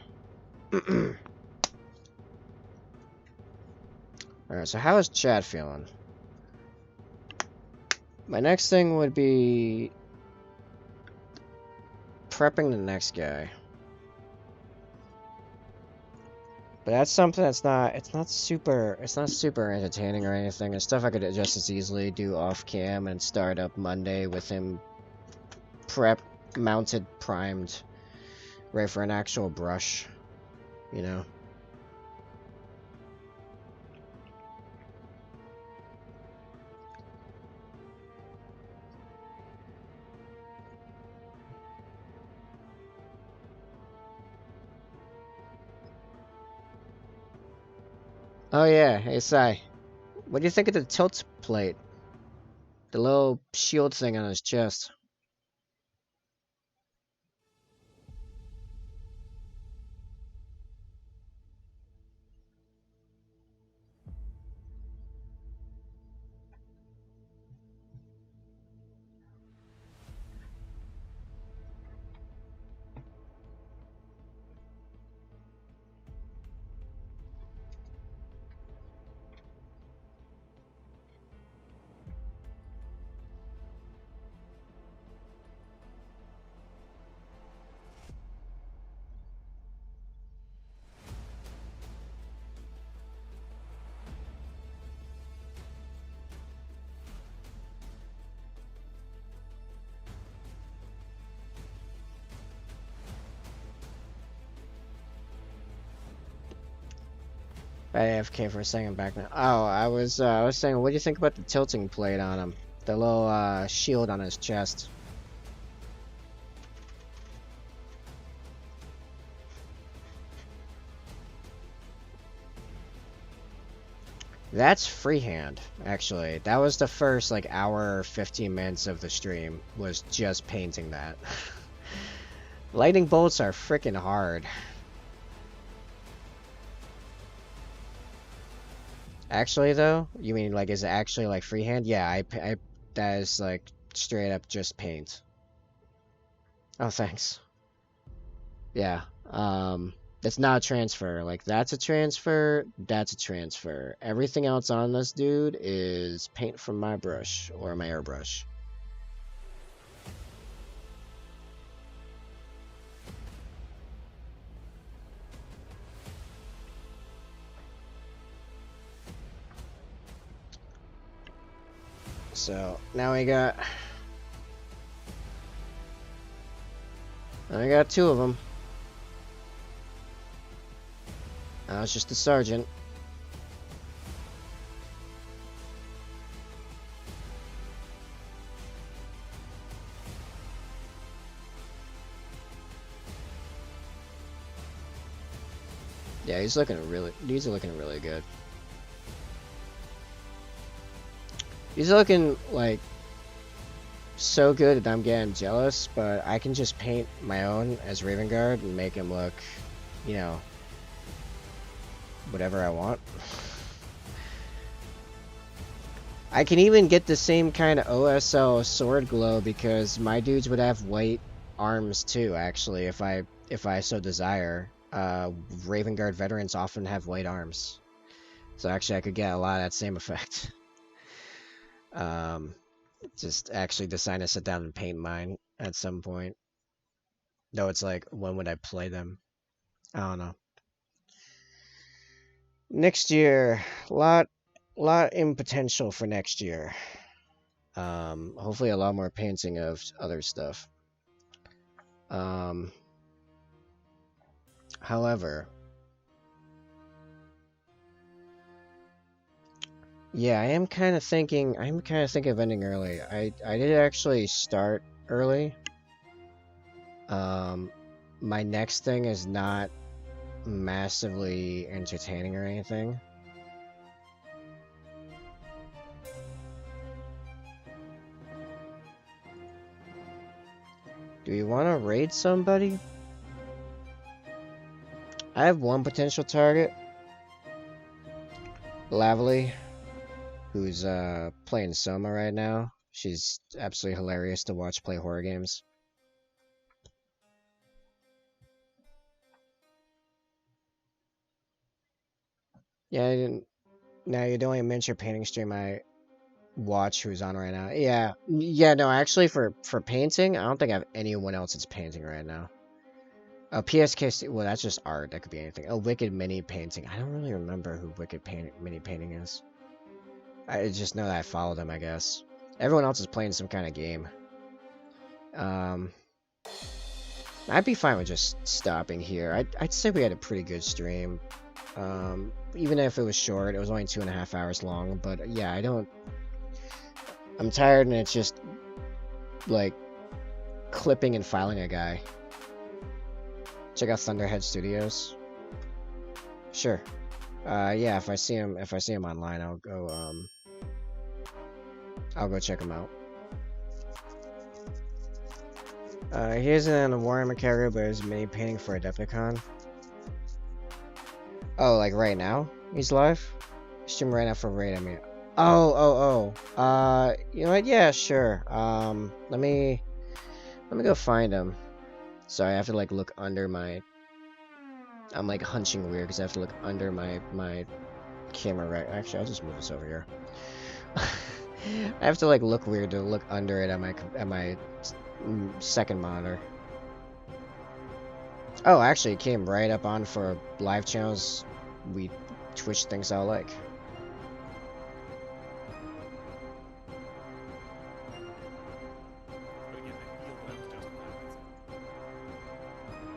Alright, so how is Chad feeling? My next thing would be prepping the next guy. But that's something it's not super entertaining or anything. It's stuff I could just as easily do off cam and start up Monday with him mounted, primed, ready for an actual brush, you know? Oh yeah, hey Sai. What do you think of the tilt plate? The little shield thing on his chest. I AFK for a second back now. Oh, I was saying, what do you think about the tilting plate on him? The little shield on his chest. That's freehand, actually. That was the first like hour or 15 minutes of the stream, was just painting that. Lightning bolts are freaking hard. Actually, though, you mean like, is it actually like freehand? Yeah, I that is like straight up just paint. Oh, thanks. Yeah. It's not a transfer. Like, that's a transfer, that's a transfer. Everything else on this dude is paint from my brush or my airbrush. So now we got two of them. Now it's just the sergeant. Yeah, these are looking really good. These are looking like so good that I'm getting jealous, but I can just paint my own as Raven Guard and make him look, you know, whatever I want. I can even get the same kind of OSL sword glow because my dudes would have white arms too, actually, if I so desire. Raven Guard veterans often have white arms. So actually I could get a lot of that same effect. Just actually decide to sit down and paint mine at some point. Though it's like, when would I play them? I don't know. Next year, lot in potential for next year. Hopefully a lot more painting of other stuff. However, yeah, I'm kind of thinking of ending early. I did actually start early. My next thing is not massively entertaining or anything. Do you want to raid somebody? I have one potential target. Lavely, who's playing Soma right now. She's absolutely hilarious to watch play horror games. Yeah, now you're the only miniature painting stream I watch who's on right now. Yeah, no, actually for painting, I don't think I have anyone else that's painting right now. PSK, well, that's just art. That could be anything. Oh, Wicked Mini Painting. I don't really remember who Wicked Mini Painting is. I just know that I follow them, I guess. Everyone else is playing some kind of game. I'd be fine with just stopping here. I'd say we had a pretty good stream. Even if it was short, it was only 2.5 hours long. But yeah, I'm tired, and it's just like clipping and filing a guy. Check out Thunderhead Studios. Sure. Yeah, if I see him online, I'll go check him out. He isn't in the Warhammer character, but he's mini painting for Adepticon. Oh, like right now? He's live? Stream right now for raid, I mean. Oh. You know what? Yeah, sure. Let me go find him. Sorry, I have to like look under my... I'm like hunching weird because I have to look under my camera right... Actually, I'll just move this over here. I have to like look weird to look under it at my second monitor. Oh, actually, it came right up on for live channels. We Twitch things I like.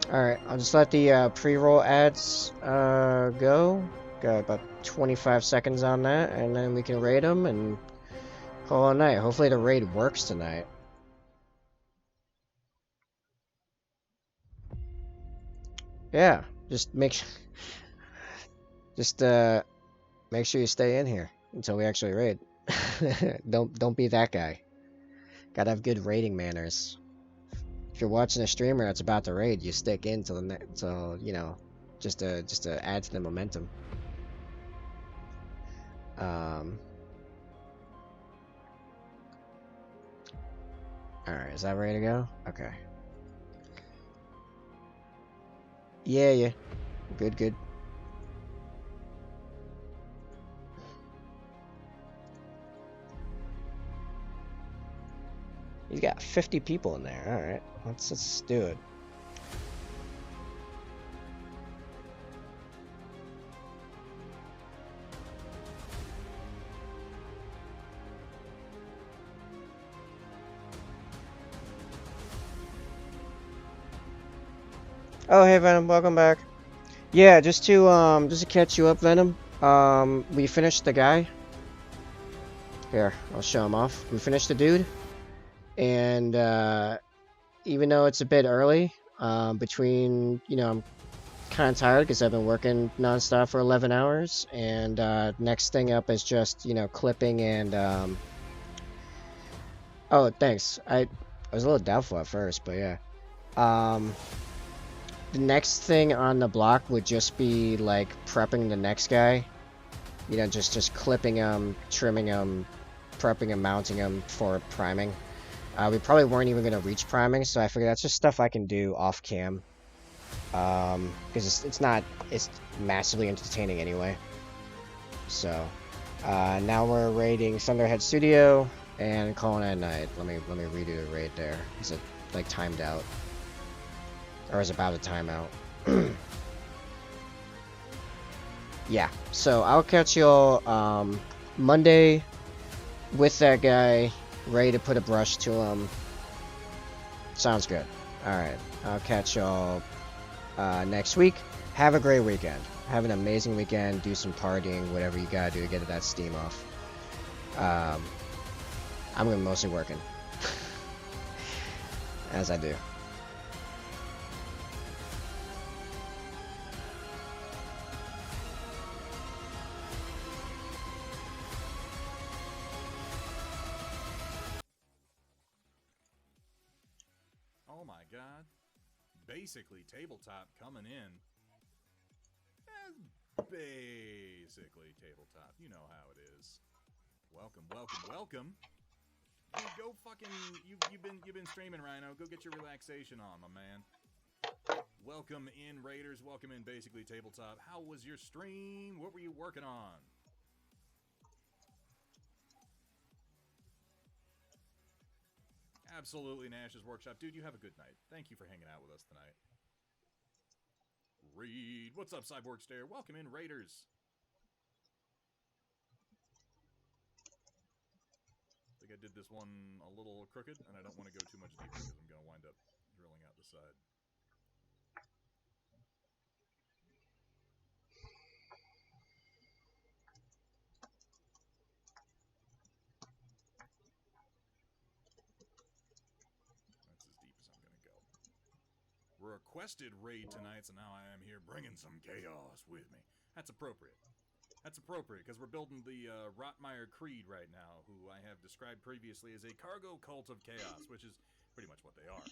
Alright, I'll just let the pre-roll ads go, Got about 25 seconds on that, and then we can raid them and call it a night. Hopefully the raid works tonight. Yeah, just make sure you stay in here until we actually raid. Don't be that guy. Gotta have good raiding manners. If you're watching a streamer that's about to raid, you stick in till you know, just to add to the momentum. Alright, is that ready to go? Okay. Yeah. Good. He's got 50 people in there. Alright, let's do it. Oh, hey Venom, welcome back. Yeah, just to catch you up, Venom. We finished the guy. Here, I'll show him off. We finished the dude, and even though it's a bit early, between I'm kind of tired because I've been working nonstop for 11 hours, and next thing up is just clipping and oh, thanks. I was a little doubtful at first, but yeah. The next thing on the block would just be like prepping the next guy. Just clipping him, trimming him, prepping him, mounting him for priming. We probably weren't even gonna reach priming, so I figured that's just stuff I can do off cam. Because it's massively entertaining anyway. So now we're raiding Thunderhead Studio and calling it a night. Let me redo the raid there. Is it like timed out? Or is about to time out? Yeah, so I'll catch y'all Monday with that guy, ready to put a brush to him. Sounds good. Alright, I'll catch y'all next week. Have a great weekend. Have an amazing weekend. Do some partying, whatever you gotta do to get that steam off. I'm gonna be mostly working. As I do. Oh my god. Basically tabletop coming in. Basically tabletop. You know how it is. Welcome. Dude, go fucking you've been streaming, Rhino. Go get your relaxation on, my man. Welcome in, Raiders. Welcome in Basically Tabletop. How was your stream? What were you working on? Absolutely, Nash's Workshop. Dude, you have a good night. Thank you for hanging out with us tonight. Reed. What's up, Cyborg Stare? Welcome in, Raiders. I think I did this one a little crooked, and I don't want to go too much deeper because I'm going to wind up drilling out the side. That's as deep as I'm going to go. Requested raid tonight, so now I am here bringing some chaos with me. That's appropriate. That's appropriate, because we're building the Rotmeyer Creed right now, who I have described previously as a cargo cult of chaos, which is pretty much what they are.